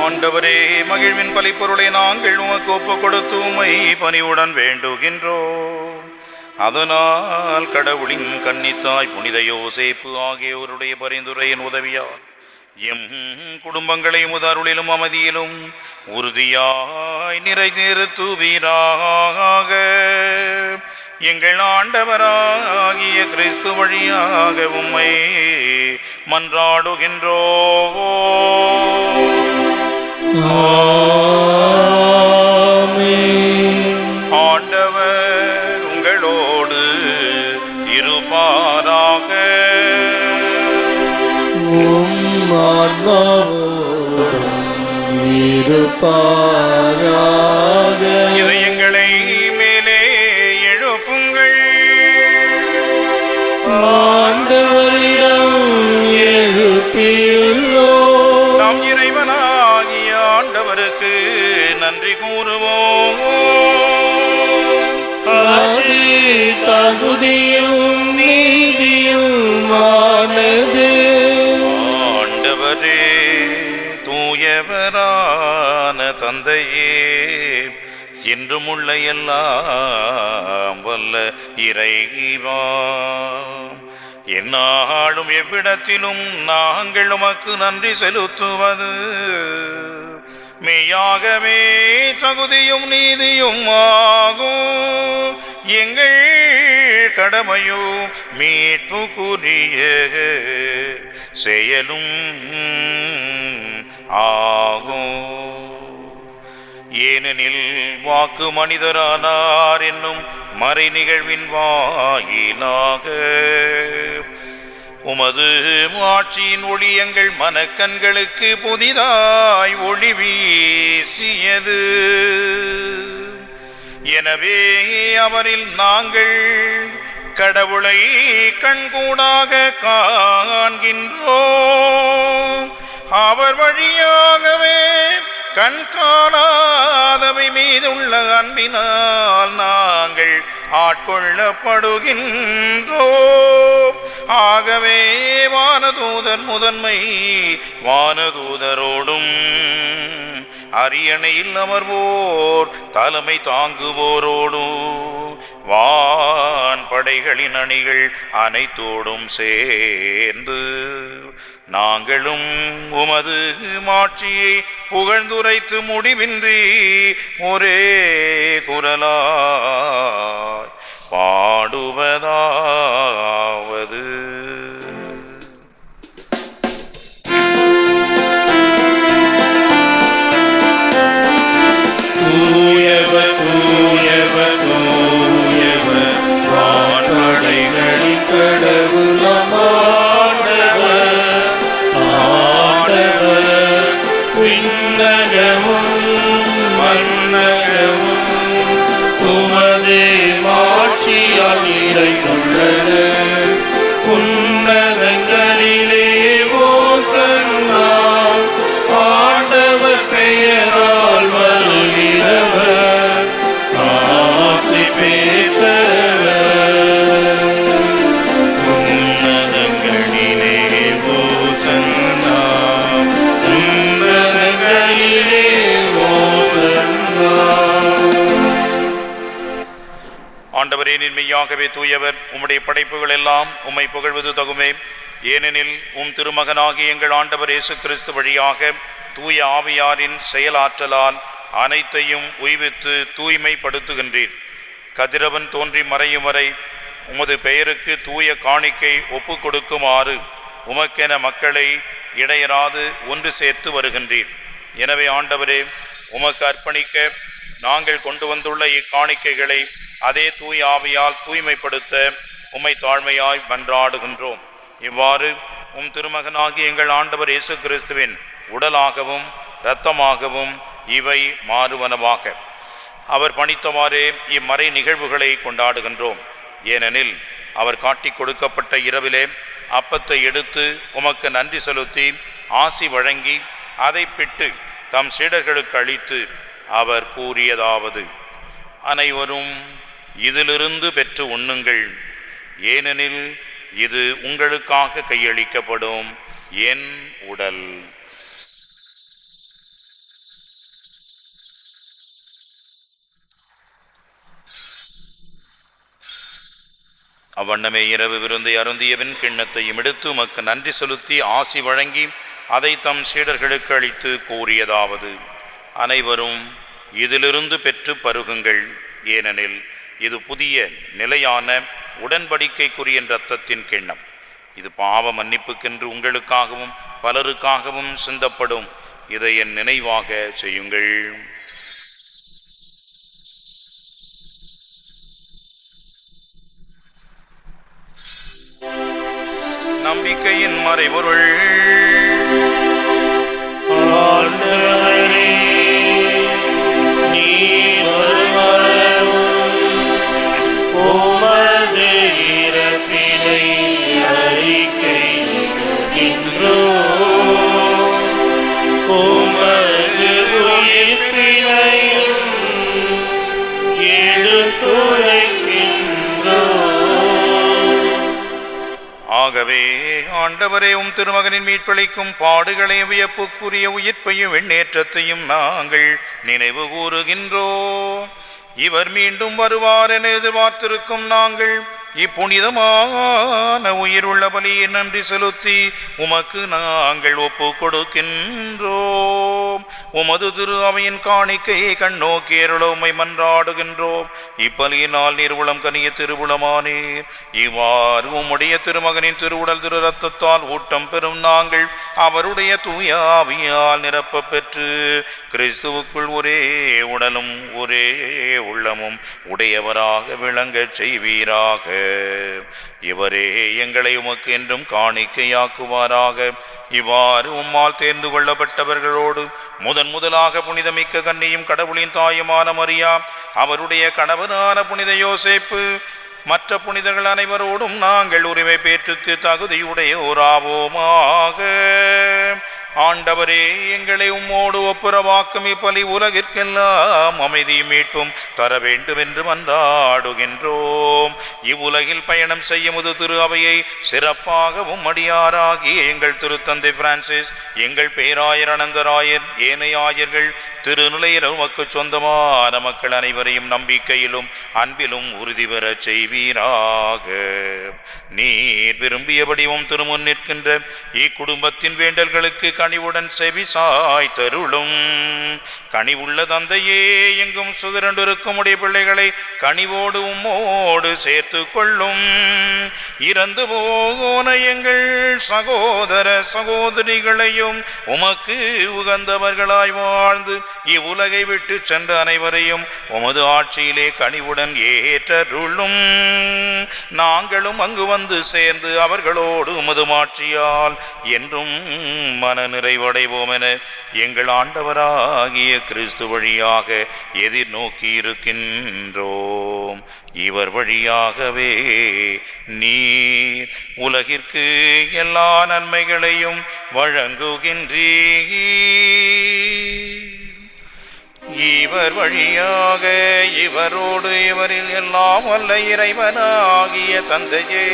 ஆண்டவரே, மகிழ்வின் பலிப்பொருளை நாங்கள் உமக்கு ஒப்புக் கொடுத்து உம்மை பணிவுடன் வேண்டுகின்றோம். அதனால் கடவுளின் கன்னித்தாய் புனித யோசேப்பு ஆகியோருடைய பரிந்துரையின் உதவியால் எம் குடும்பங்களை முதருளிலும் அமைதியிலும் உறுதியாய் நிறைநிறுத்துவீராக. எங்கள் ஆண்டவராகிய கிறிஸ்து வழியாக உம்மை மன்றாடுகின்றோம். ஆண்டவர் உங்களோடு இருப்பாராக. இதயங்களை மேலே எழுப்புங்கள். ஆண்டவரிடம் எழுப்பியுள்ளோம். நாம் இறைவனாகிய ஆண்டவருக்கு நன்றி கூறுவோம். அது தகுதியும் நீதியுமானது. ஆண்டவரே, தூயவரான தந்தையே, என்றும் உள்ள எல்லாம் வல்ல இறைவா, எந்நாளும் எவ்விடத்திலும் நாங்கள் உமக்கு நன்றி செலுத்துவது மெய்யாகவே தகுதியும் நீதியும் ஆகும். எங்கள் கடமையோ மீட்புக்குரிய செயலும் ஆகும். ஏனெனில் வாக்கு மனிதரானார் என்னும் மறை நிகழ்வின் வாயிலாக உமது ஆட்சியின் ஒளி எங்கள் மனக்கண்களுக்கு புதிதாய் ஒளி வீசியது. எனவே அவரில் நாங்கள் கடவுளை கண்கூடாக காண்கின்றோம். அவர் வழியாகவே கண்காணாதவை மீதுள்ள அன்பினால் நாங்கள் ஆட்கொள்ளப்படுகின்றோம். ஆகவே வானதூதர் முதன்மை வானதூதரோடும் அரியணையில் அமர்வோர் தலைமை தாங்குவோரோடும் வான் படைகளின் அணிகள் அனைத்தோடும் சேர்ந்து நாங்களும் உமது மாட்சியை புகழ்ந்துரைத்து முடிவின்றி ஒரே குரலாய் பாடுவதாவது: தூயவர் தூயவர் தூயவர் வான்படைகளின் கடவுளாம் ஆண்டவர், ஆண்டவர் விண்ணகமும் மண்ணகமும் உமது மாட்சியால் நிறைந்துள்ளன. உன்னதங்களிலே ஓசன்னா, ஆண்டவர் பெயரால் வருகிறவர் ஆசி பெற்றவர். உன்னதங்களிலே ஓசன்னா, உன்னதங்களிலே ஓசன்னா. ஆண்டவரே, மெய்யாகவே தூயவர், உம்முடைய படைப்புகள் எல்லாம் உம்மை புகழ்வது தகுமே. ஏனெனில் திருமகனாகிய எங்கள் ஆண்டவர் இயேசு கிறிஸ்து வழியாக தூய ஆவியாரின் செயலாற்றலால் அனைத்தையும் உய்வித்து தூய்மைப்படுத்துகின்றீர். கதிரவன் தோன்றி மறையும் வரை உமது பெயருக்கு தூய காணிக்கை ஒப்பு கொடுக்குமாறு உமக்கென மக்களை இடையராது ஒன்று சேர்த்து வருகின்றீர். எனவே ஆண்டவரே, உமக்கு அர்ப்பணிக்க நாங்கள் கொண்டு வந்துள்ள இக்காணிக்கைகளை அதே தூய ஆவியால் தூய்மைப்படுத்த உம்மை தாழ்மையாய் மன்றாடுகின்றோம். இவ்வாறு திருமகனாகிய எங்கள் ஆண்டவர் இயேசு கிறிஸ்துவின் உடலாகவும் இரத்தமாகவும் இவை மாறுவனவாக அவர் பணித்தவாறே இம்மறை நிகழ்வுகளை கொண்டாடுகின்றோம். ஏனெனில் அவர் காட்டிக் கொடுக்கப்பட்ட இரவிலே அப்பத்தை எடுத்து உமக்கு நன்றி செலுத்தி ஆசி வழங்கி அதை பிட்டு தம் சீடர்களுக்கு அளித்து அவர் கூறியதாவது: அனைவரும் இதிலிருந்து பெற்று உண்ணுங்கள், ஏனெனில் இது உங்களுக்காக கையளிக்கப்படும் என் உடல். அவ்வண்ணமே இரவு விருந்தை அருந்தியவின் கிண்ணத்தையும் எடுத்து உமக்கு நன்றி செலுத்தி ஆசி வழங்கி அதை தம் சீடர்களுக்கு அளித்து கூறியதாவது: அனைவரும் இதிலிருந்து பெற்று பருகுங்கள், ஏனெனில் இது புதிய நிலையான உடன்படிக்கைக்குரிய இரத்தத்தின் கிண்ணம். இது பாவ மன்னிப்புக்கென்று உங்களுக்காகவும் பலருக்காகவும் சிந்தப்படும். இதை என் நினைவாக செய்யுங்கள். நம்பிக்கையின் மறைபொருள்: ஆகவே ஆண்டவரே, திருமகனின் மீட்பளிக்கும் பாடுகளை வியப்புக்குரிய உயிர்ப்பையும் வெண்ணேற்றத்தையும் நாங்கள் நினைவு கூறுகின்றோம். இவர் மீண்டும் வருவார் என எதிர்பார்த்திருக்கும் நாங்கள் இப்புனிதமான உயிருள்ள பலியை நன்றி செலுத்தி உமக்கு நாங்கள் ஒப்பு கொடுக்கின்றோம். உமது திரு அவையின் காணிக்கையை கண்ணோக்கி அருளை மன்றாடுகின்றோம். இப்பலியினால் நீர்வுளம் கனிய திருவுளமானீர். இவ்வாறு உம்முடைய திருமகனின் திருவுடல் திரு ரத்தத்தால் ஊட்டம் பெறும் நாங்கள் அவருடைய தூய ஆவியால் நிரப்ப பெற்று கிறிஸ்துவுக்குள் ஒரே உடலும் ஒரே உள்ளமும் உடையவராக விளங்கச் செய்வீராக. இவரே எங்களை உமக்கு என்றும் காணிக்கையாக்குவாராக. இவ்வாறு உம்மால் தேர்ந்து கொள்ளப்பட்டவர்களோடு முதலாக புனிதமிக்க கன்னியும் கடவுளின் தாயுமான மரியா, அவருடைய கணவனான புனித யோசேப்பு, மற்ற புனிதர்கள் அனைவரோடும் நாங்கள் உரிமை பேற்றுக்கு தகுதியுடையோராவோமாக. ஆண்டவரே, எங்களை உம்மோடு ஒப்புரவாக்கும் இப்பலி உலகிற்கெல்லாம் அமைதியும் மீட்பும் தர வேண்டும் என்று மன்றாடுகின்றோம். இவ்வுலகில் பயணம் செய்யும் திரு அவையை சிறப்பாகவும் அடியாராகிய எங்கள் திருத்தந்தை பிரான்சிஸ், எங்கள் பேராயர் அனந்தராயர், ஏனைய ஆயர்கள், திருநிலையர் உமக்கு சொந்தமான மக்கள் அனைவரையும் நம்பிக்கையிலும் அன்பிலும் உறுதி பெறச் செய்வீராக. நீர் விரும்பியபடியும் திருமுன் நிற்கின்ற இக்குடும்பத்தின் வேண்டல்களுக்கு கனிவுடன் செவி சாய்த்தருளும். கனிவுள்ள தந்தையே, எங்கும் சுதரண்டிருக்கும் உடைய பிள்ளைகளை கனிவோடு உம்மோடு சேர்த்து கொள்ளும். இறந்து போன எங்கள் சகோதர சகோதரிகளையும் உமக்கு உகந்தவர்களாய் வாழ்ந்து இவ்வுலகை விட்டு சென்ற அனைவரையும் உமது ஆட்சியிலே கனிவுடன் ஏற்றருளும். நாங்களும் அங்கு வந்து சேர்ந்து அவர்களோடு உமது ஆட்சியால் என்றும் மன நிறைவடைவோம் என எங்கள் ஆண்டவராகிய கிறிஸ்து வழியாக எதிர்நோக்கி இருக்கின்றோம். இவர் வழியாகவே நீர் உலகிற்கு எல்லா நன்மைகளையும் வழங்குகின்றீர். இவர் வழியாக இவரோடு இவரில் எல்லாம் வல்ல இறைவனாகிய தந்தையே,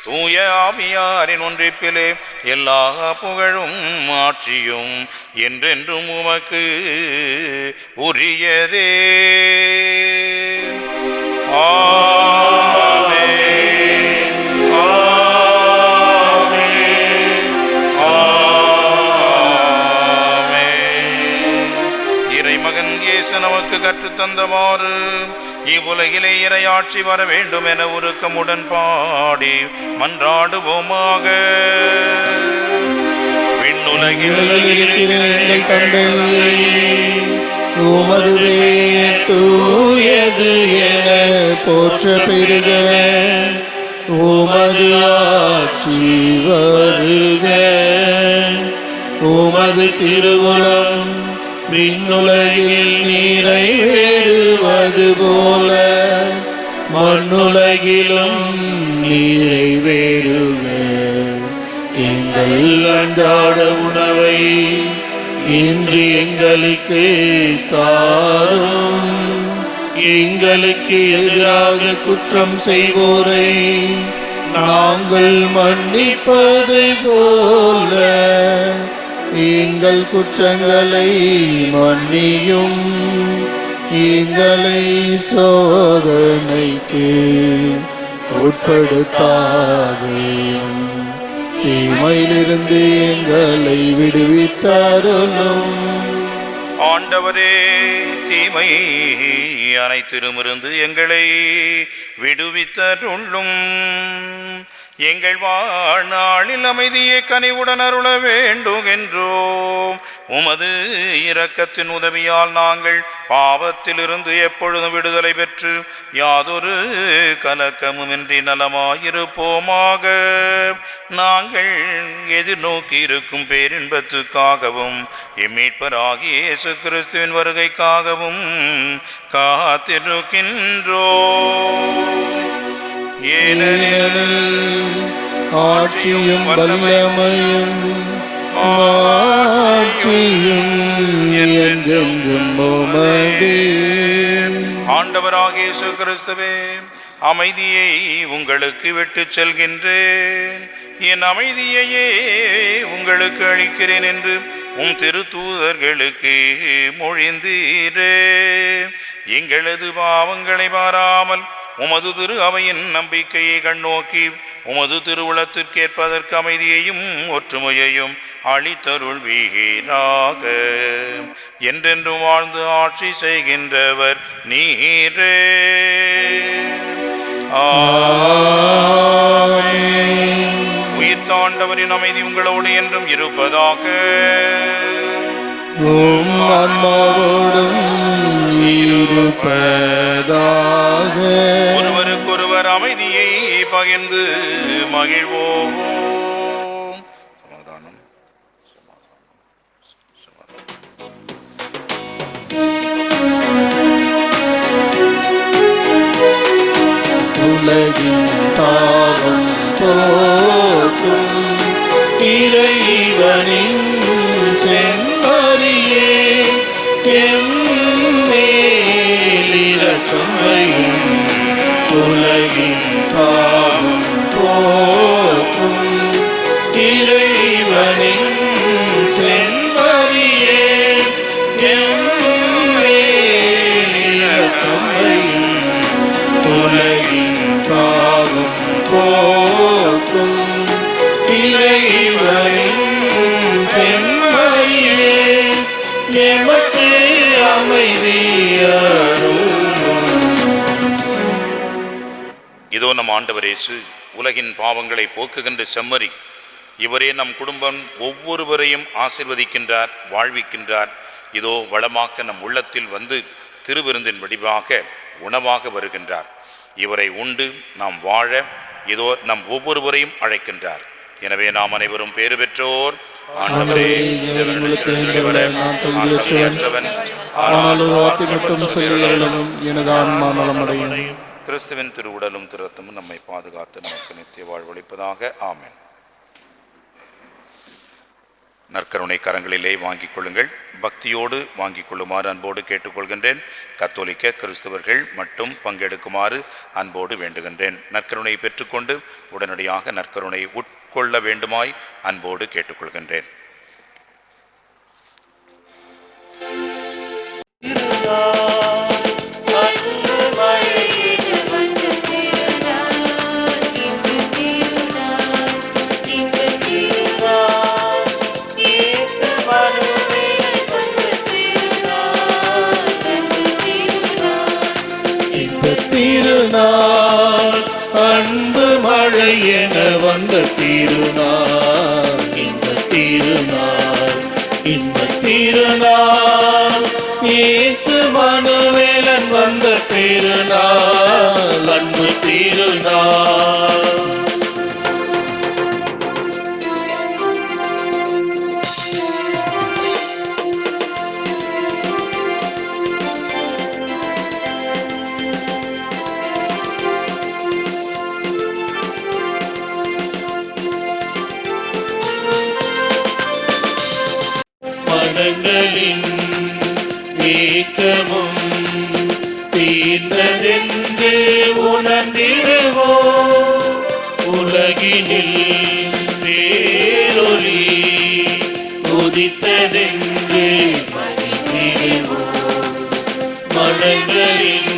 தூய ஆவியாரின் ஒன்றிப்பிலே எல்லா புகழும் ஆட்சியும் என்றென்றும் உமக்கு உரியதே. ஆமென், ஆமென். இறைமகன் இயேசு நமக்கு கற்றுத்தந்தவாறு இவ்வுலகிலே இறையாட்சி வர வேண்டும் என உருக்கமுடன் பாடி மன்றாடுவோமாக. விண்ணுலகில் இருக்கிற எங்கள் தந்தையே, உமது பெயர் தூயது என போற்ற பெருக, உமது ஆட்சி வருக, உமது திருவுளம் விண்ணுலகில் நிறைவேறுவது போல மண்ணுலகிலும் நிறைவேறுக. எங்கள் அன்றாட உணவை இன்று எங்களுக்கு தாரும். எங்களுக்கு எதிராக குற்றம் செய்வோரை நாங்கள் மன்னிப்பதை போல எங்கள் குற்றங்களை மன்னியும். எங்களை சோதனைக்கு உட்படுத்தாதேயும், தீமையிலிருந்து எங்களை விடுவித்தருளும். ஆண்டவரே, தீமை அனைத்திலுமிருந்து எங்களை விடுவித்தருளும். எங்கள் வாழ்நாளில் அமைதியை கனிவுடன் அருள வேண்டுகின்றோம். உமது இரக்கத்தின் உதவியால் நாங்கள் பாவத்திலிருந்து எப்பொழுதும் விடுதலை பெற்று யாதொரு கலக்கமுமின்றி நலமாயிருப்போமாக. நாங்கள் எதிர்நோக்கி இருக்கும் பேரின்பத்துக்காகவும் எம்மீட்பராகிய இயேசு கிறிஸ்துவின் வருகைக்காகவும் காத்திருக்கின்றோம். ஏனெனில் ஆட்சியும் வல்லமையும் ஆட்சியும் என்றென்றும் உமதே. ஆண்டவராகிய இயேசு கிறிஸ்துவே, அமைதியை உங்களுக்கு விட்டுச் செல்கின்றேன், என் அமைதியையே உங்களுக்கு அளிக்கிறேன் என்று உம் திருத்தூதர்களுக்கு மொழிந்தீரே. எங்களது பாவங்களை பாராமல் உமது திரு அவையின் நம்பிக்கையை கண்ணோக்கி உமது திருவுளத்திற்கேற்பதற்கு அமைதியையும் ஒற்றுமையையும் அளித்தருள்வீராக. என்றென்றும் வாழ்ந்து ஆட்சி செய்கின்றவர் நீரே. ஆமென். உயிர்த்தாண்டவரின் அமைதி உங்களோடு என்றும் இருப்பதாக. உம் ஆன்மாவோடும் இருப்பதாக. ஒருவருக்கொருவர் அமைதியை பகிர்ந்து மகிழ்வோம். சமாதானம். உலகின் பாவம் போக்கும் இறைவனின் இதோ நம் ஆண்டவர் இயேசு உலகின் பாவங்களை போக்குகின்ற செம்மறி. இவரே நம் குடும்பம் ஒவ்வொருவரையும் ஆசீர்வதிக்கின்றார், வாழ்விக்கின்றார். இதோ வளமாக்க நம் உள்ளத்தில் வந்து திருவிருந்தின் வடிவாக உணவாக வருகின்றார். இவரை உண்டு நாம் வாழ இதோ நம் ஒவ்வொருவரையும் அழைக்கின்றார். எனவே நாம் அனைவரும் பேறு பெற்றோர். ஆண்டவரே, கிறிஸ்துவின் திருவுடலும் திருரத்தமும் நம்மை பாதுகாத்து நமக்கு நித்திய வாழ்வளிப்பதாக. ஆமென். நற்கருணை கரங்களிலே வாங்கிக் கொள்ளுங்கள். பக்தியோடு வாங்கிக் கொள்ளுமாறு அன்போடு கேட்டுக்கொள்கின்றேன். கத்தோலிக்க கிறிஸ்தவர்கள் மட்டும் பங்கெடுக்குமாறு அன்போடு வேண்டுகின்றேன். நற்கருணை பெற்றுக்கொண்டு உடனடியாக நற்கருணை உட்கொள்ள வேண்டுமாய் அன்போடு கேட்டுக்கொள்கின்றேன். திருநாள் அன்பு மழை என வந்த திருநாள், இந்த திருநாள், இந்த திருநாள், இயேசு மனுவேலன் வந்த திருநாள், அன்பு திருநாள். மனங்களின் ஏக்கமும் தீர்ந்ததென்று உணர்ந்திடுவோம். உலகினில் பேரொளி உதித்ததென்று மகிழ்ந்திடுவோம். மனங்களின்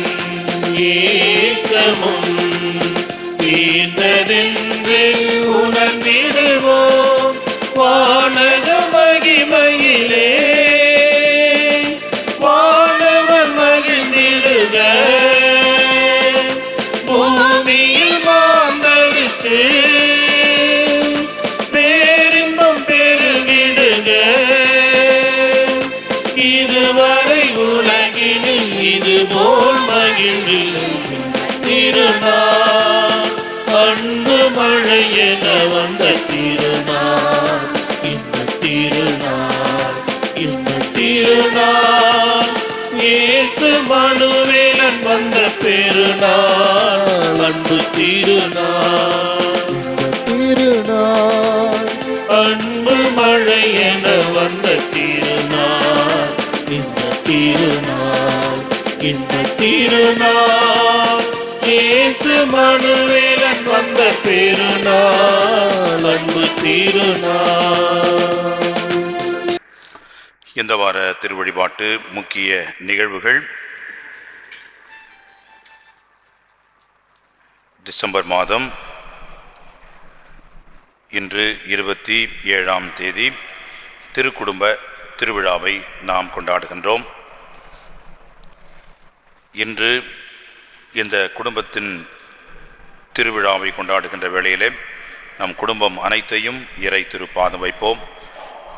ஏக்கமும் தீர்ந்ததென்று உணர்ந்திடுவோம். வானக மகிமையிலே வானவர் மகிழ்ந்திடுக. பூமியில் மாந்தருக்கு பேரின்பம் பெருகிடுக. இதுவரை உலகினில் இதுபோல் மகிழ்ந்திடும் திருநாள், அன்பு மழை என வந்த திருநாள், இந்த திருநாள், இந்த திருநாள், இயேசு மனுவேலன் வந்த பெருநாள், அன்பு திருநாள், இந்த திருநாள், அன்பு மழை என வந்த திருநாள், இந்த திருநாள், இந்த திருநாள், இயேசு மனுவேலன் வந்த பெருநாள், அன்பு திருநாள். இந்த வார திருவழிபாட்டு முக்கிய நிகழ்வுகள்: டிசம்பர் மாதம் இன்று 27ஆம் தேதி திருக்குடும்ப திருவிழாவை நாம் கொண்டாடுகின்றோம். இன்று இந்த குடும்பத்தின் திருவிழாவை கொண்டாடுகின்ற வேளையிலே நம் குடும்பம் அனைத்தையும் இறை திருப்பாதம் வைப்போம்.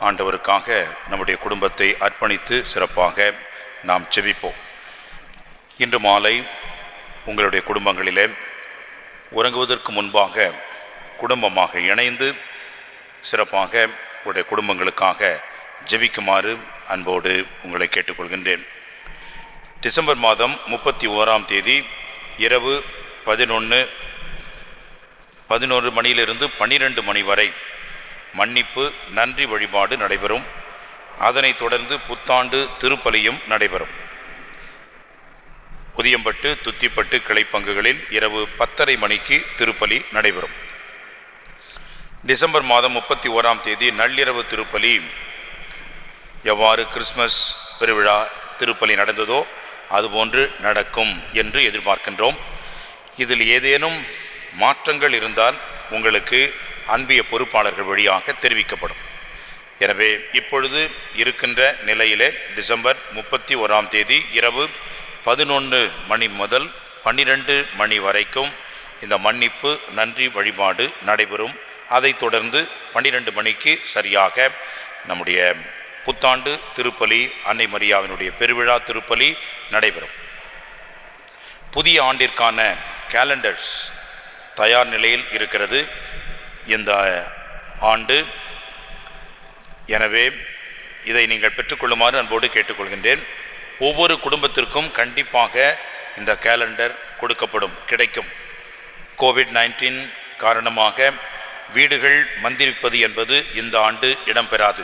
ஆண்டவருக்காக நம்முடைய குடும்பத்தை அர்ப்பணித்து சிறப்பாக நாம் செபிப்போம். இன்று மாலை உங்களுடைய குடும்பங்களிலே உறங்குவதற்கு முன்பாக குடும்பமாக இணைந்து சிறப்பாக உங்களுடைய குடும்பங்களுக்காக ஜெபிக்குமாறு அன்போடு உங்களை கேட்டுக்கொள்கின்றேன். டிசம்பர் மாதம் 31ஆம் தேதி இரவு 11 மணியிலிருந்து 12 மணி வரை மன்னிப்பு நன்றி வழிபாடு நடைபெறும். அதனைத் தொடர்ந்து புத்தாண்டு திருப்பலியும் நடைபெறும். புதியம்பட்டு துத்திப்பட்டு கிளைப்பங்குகளில் இரவு 10:30 மணிக்கு திருப்பலி நடைபெறும். டிசம்பர் மாதம் 31ஆம் தேதி நள்ளிரவு திருப்பலி எவ்வாறு கிறிஸ்மஸ் பெருவிழா திருப்பலி நடந்ததோ அதுபோன்று நடக்கும் என்று எதிர்பார்க்கின்றோம். இதில் ஏதேனும் மாற்றங்கள் இருந்தால் உங்களுக்கு அன்பிய பொறுப்பாளர்கள் வழியாக தெரிவிக்கப்படும். எனவே இப்பொழுது இருக்கின்ற நிலையிலே டிசம்பர் 31ஆம் தேதி இரவு 11 மணி முதல் 12 மணி வரைக்கும் இந்த மன்னிப்பு நன்றி வழிபாடு நடைபெறும். அதைத் தொடர்ந்து 12 மணிக்கு சரியாக நம்முடைய புத்தாண்டு திருப்பலி, அன்னை மரியாவினுடைய பெருவிழா திருப்பலி நடைபெறும். புதிய ஆண்டிற்கான கேலண்டர்ஸ் தயார் நிலையில் இருக்கிறது இந்த ஆண்டு. எனவே இதை நீங்கள் பெற்றுக்கொள்ளுமாறு அன்போடு கேட்டுக்கொள்கின்றேன். ஒவ்வொரு குடும்பத்திற்கும் கண்டிப்பாக இந்த கேலண்டர் கிடைக்கும். கோவிட்-19 காரணமாக வீடுகள் மந்திரிப்பது என்பது இந்த ஆண்டு இடம்பெறாது.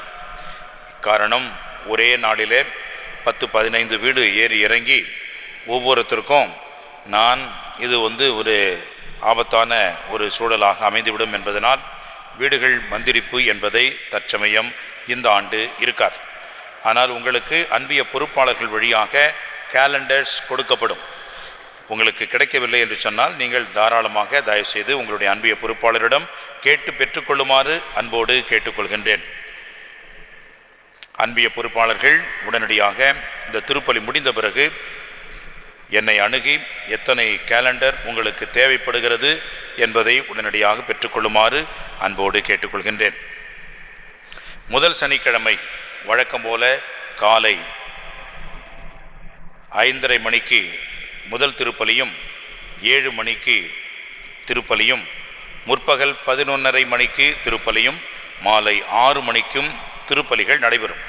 காரணம், ஒரே நாளிலே 10-15 வீடு ஏறி இறங்கி ஒவ்வொருத்தருக்கும் இது ஒரு ஆபத்தான ஒரு சூழலாக அமைந்துவிடும் என்பதனால் வீடுகள் மந்திரிப்பு என்பதை தற்சமயம் இந்த ஆண்டு இருக்காது. ஆனால் உங்களுக்கு அன்பிய பொறுப்பாளர்கள் வழியாக கேலண்டர்ஸ் கொடுக்கப்படும். உங்களுக்கு கிடைக்கவில்லை என்று சொன்னால் நீங்கள் தாராளமாக தயவுசெய்து உங்களுடைய அன்பிய பொறுப்பாளரிடம் கேட்டு பெற்றுக்கொள்ளுமாறு அன்போடு கேட்டுக்கொள்கின்றேன். அன்பிய பொறுப்பாளர்கள் உடனடியாக இந்த திருப்பலி முடிந்த பிறகு என்னை அணுகி எத்தனை கேலண்டர் உங்களுக்கு தேவைப்படுகிறது என்பதை உடனடியாக பெற்றுக்கொள்ளுமாறு அன்போடு கேட்டுக்கொள்கின்றேன். முதல் சனிக்கிழமை வழக்கம் போல காலை 5:30 மணிக்கு முதல் திருப்பலியும் 7 மணிக்கு திருப்பலியும், முற்பகல் 11:30 மணிக்கு திருப்பலியும், மாலை 6 மணிக்கும் திருப்பலிகள் நடைபெறும்.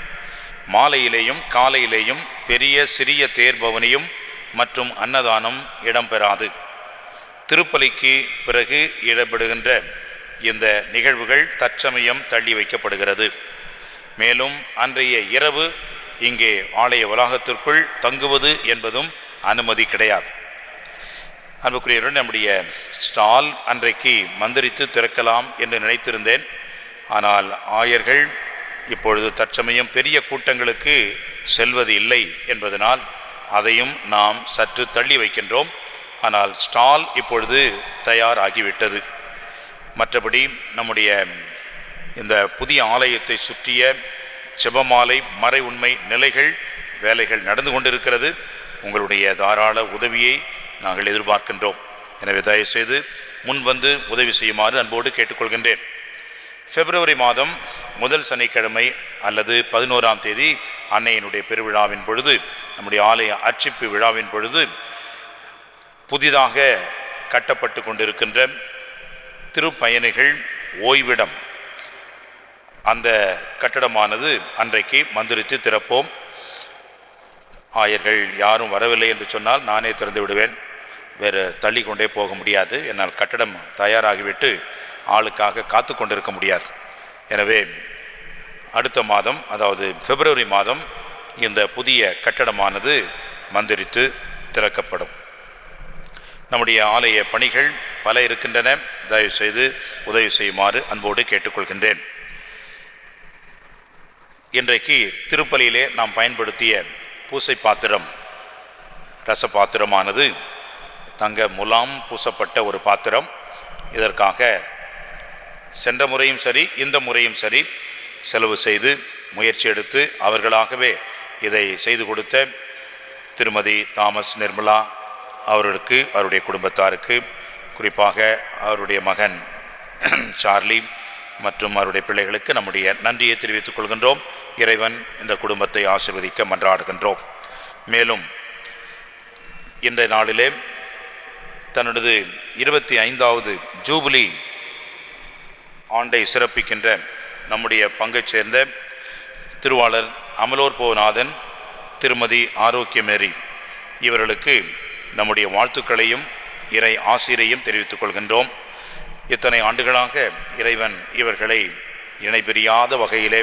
மாலையிலேயும் காலையிலேயும் பெரிய சிறிய தேர்பவனியும் மற்றும் அன்னதானம் இடம்பெறாது. திருப்பலிக்கு பிறகு இடம்பெறுகின்ற இந்த நிகழ்வுகள் தற்சமயம் தள்ளி வைக்கப்படுகிறது. மேலும் அன்றைய இரவு இங்கே ஆலய வளாகத்திற்குள் தங்குவது என்பதும் அனுமதி கிடையாது. அன்புக்குரியவர்கள், நம்முடைய ஸ்டால் அன்றைக்கு மந்திரித்து திறக்கலாம் என்று நினைத்திருந்தேன். ஆனால் ஆயர்கள் இப்பொழுது தற்சமயம் பெரிய கூட்டங்களுக்கு செல்வது இல்லை என்பதனால் அதையும் நாம் சற்று தள்ளி வைக்கின்றோம். ஆனால் ஸ்டால் இப்பொழுது தயாராகிவிட்டது. மற்றபடி நம்முடைய இந்த புதிய ஆலயத்தை சுற்றிய செபமாலை மறை உண்மை நிலைகள் வேலைகள் நடந்து கொண்டிருக்கிறது. உங்களுடைய தாராள உதவியை நாங்கள் எதிர்பார்க்கின்றோம். எனவே தயவுசெய்து முன்வந்து உதவி செய்யுமாறு அன்போடு கேட்டுக்கொள்கின்றேன். பிப்ரவரி மாதம் முதல் சனிக்கிழமை அல்லது 11ஆம் தேதி அன்னையினுடைய பெருவிழாவின் பொழுது, நம்முடைய ஆலய அர்ச்சிப்பு விழாவின் பொழுது புதிதாக கட்டப்பட்டு கொண்டிருக்கின்ற திருப்பயணிகள் ஓய்விடம், அந்த கட்டடமானது அன்றைக்கு மந்திரித்து திறப்போம். ஆயர்கள் யாரும் வரவில்லை என்று சொன்னால் நானே திறந்து விடுவேன். வேறு தள்ளி கொண்டே போக முடியாது. என்னால் கட்டடம் தயாராகிவிட்டு ஆளுக்காக காத்து கொண்டிருக்க முடியாது. எனவே அடுத்த மாதம், அதாவது பிப்ரவரி மாதம், இந்த புதிய கட்டடமானது மந்திரித்து திறக்கப்படும். நம்முடைய ஆலய பணிகள் பல இருக்கின்றன. தயவுசெய்து உதவி செய்யுமாறு அன்போடு கேட்டுக்கொள்கின்றேன். இன்றைக்கு திருப்பலியிலே நாம் பயன்படுத்திய பூசை பாத்திரம், ரச பாத்திரமானது தங்க முலாம் பூசப்பட்ட ஒரு பாத்திரம். இதற்காக சென்ற முறையும் சரி இந்த முறையும் சரி செலவு செய்து முயற்சி எடுத்து அவர்களாகவே இதை செய்து கொடுத்த திருமதி தாமஸ் நிர்மலா அவர்களுக்கு, அவருடைய குடும்பத்தாருக்கு, குறிப்பாக அவருடைய மகன் சார்லி மற்றும் அவருடைய பிள்ளைகளுக்கு நம்முடைய நன்றியை தெரிவித்துக் கொள்கின்றோம். இறைவன் இந்த குடும்பத்தை ஆசீர்வதிக்க மன்றாடுகின்றோம். மேலும் இன்றைய நாளிலே தன்னுடைய 25வது ஜூபிலி ஆண்டை சிறப்பிக்கின்ற நம்முடைய பங்கைச் சேர்ந்த திருவாளர் அமலோற்போநாதன், திருமதி ஆரோக்கியமேரி இவர்களுக்கு நம்முடைய வாழ்த்துக்களையும் இறை ஆசிரியையும் தெரிவித்துக் கொள்கின்றோம். இத்தனை ஆண்டுகளாக இறைவன் இவர்களை இணைபிரியாத வகையிலே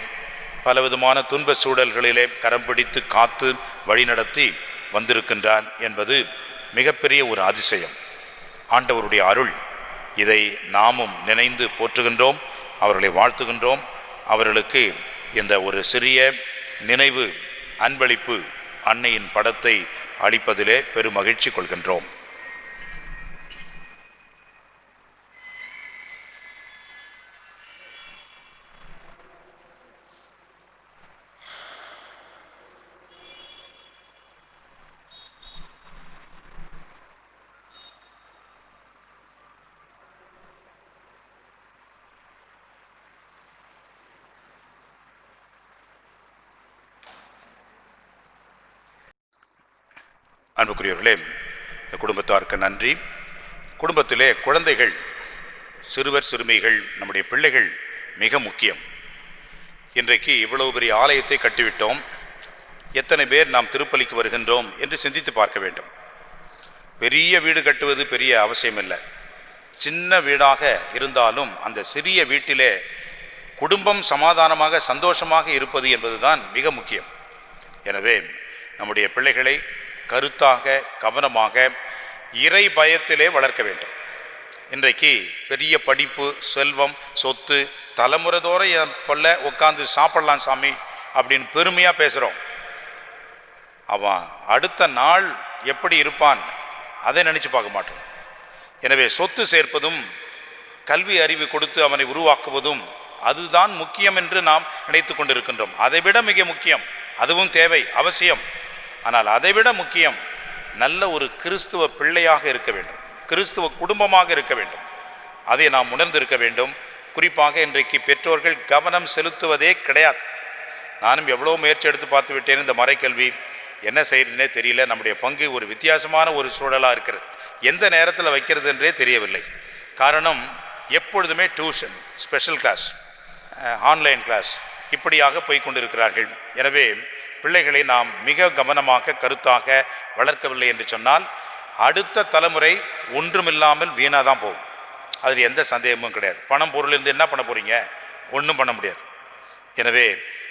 பலவிதமான துன்ப சூழல்களிலே கரம் பிடித்து காத்து வழிநடத்தி வந்திருக்கின்றார் என்பது மிகப்பெரிய ஒரு அதிசயம். ஆண்டவருடைய அருள். இதை நாமும் நினைந்து போற்றுகின்றோம், அவர்களை வாழ்த்துகின்றோம். அவர்களுக்கு இந்த ஒரு சிறிய நினைவு அன்பளிப்பு அன்னையின் படத்தை அளிப்பதிலே பெரும் மகிழ்ச்சி கொள்கின்றோம். அன்புக்குரியவர்களே, இந்த குடும்பத்தாருக்கு நன்றி. குடும்பத்திலே குழந்தைகள், சிறுவர் சிறுமிகள், நம்முடைய பிள்ளைகள் மிக முக்கியம். இன்றைக்கு இவ்வளவு பெரிய ஆலயத்தை கட்டிவிட்டோம், எத்தனை பேர் நாம் திருப்பலிக்கு வருகின்றோம் என்று சிந்தித்து பார்க்க வேண்டும். பெரிய வீடு கட்டுவது பெரிய அவசியம் இல்லை. சின்ன வீடாக இருந்தாலும் அந்த சிறிய வீட்டிலே குடும்பம் சமாதானமாக சந்தோஷமாக இருப்பது என்பதுதான் மிக முக்கியம். எனவே நம்முடைய பிள்ளைகளை கருத்தாக கவனமாக இறை பயத்திலே வளர்க்க வேண்டும். இன்றைக்கு பெரிய படிப்பு, செல்வம், சொத்து, தலைமுறைதோற கொள்ள உட்காந்து சாப்பிடலாம் சாமி அப்படின்னு பெருமையாக பேசுகிறோம். அவன் அடுத்த நாள் எப்படி இருப்பான் அதை நினச்சி பார்க்க மாட்டோம். எனவே சொத்து சேர்ப்பதும் கல்வி அறிவு கொடுத்து அவனை உருவாக்குவதும் அதுதான் முக்கியம் என்று நாம் நினைத்து கொண்டிருக்கின்றோம். அதைவிட மிக முக்கியம், அதுவும் தேவை, அவசியம். ஆனால் அதைவிட முக்கியம் நல்ல ஒரு கிறிஸ்துவ பிள்ளையாக இருக்க வேண்டும், கிறிஸ்துவ குடும்பமாக இருக்க வேண்டும். அதை நாம் உணர்ந்திருக்க வேண்டும். குறிப்பாக இன்றைக்கு பெற்றோர்கள் கவனம் செலுத்துவதே கிடையாது. நானும் எவ்வளோ முயற்சி எடுத்து பார்த்து விட்டேன். இந்த மறைக்கல்வி என்ன செய்யறதுனே தெரியல. நம்முடைய பங்கு ஒரு வித்தியாசமான ஒரு சூழலாக இருக்கிறது. எந்த நேரத்தில் வைக்கிறது என்றே தெரியவில்லை. காரணம், எப்பொழுதுமே tuition, special class, online class இப்படியாக போய்கொண்டிருக்கிறார்கள். எனவே பிள்ளைகளை நாம் மிக கவனமாக கருத்தாக வளர்க்கவில்லை என்று சொன்னால் அடுத்த தலைமுறை ஒன்றுமில்லாமல் வீணாக தான் போகும். அதில் எந்த சந்தேகமும் கிடையாது. பணம் பொருள் இருந்து என்ன பண்ண போகிறீங்க? ஒன்றும் பண்ண முடியாது. எனவே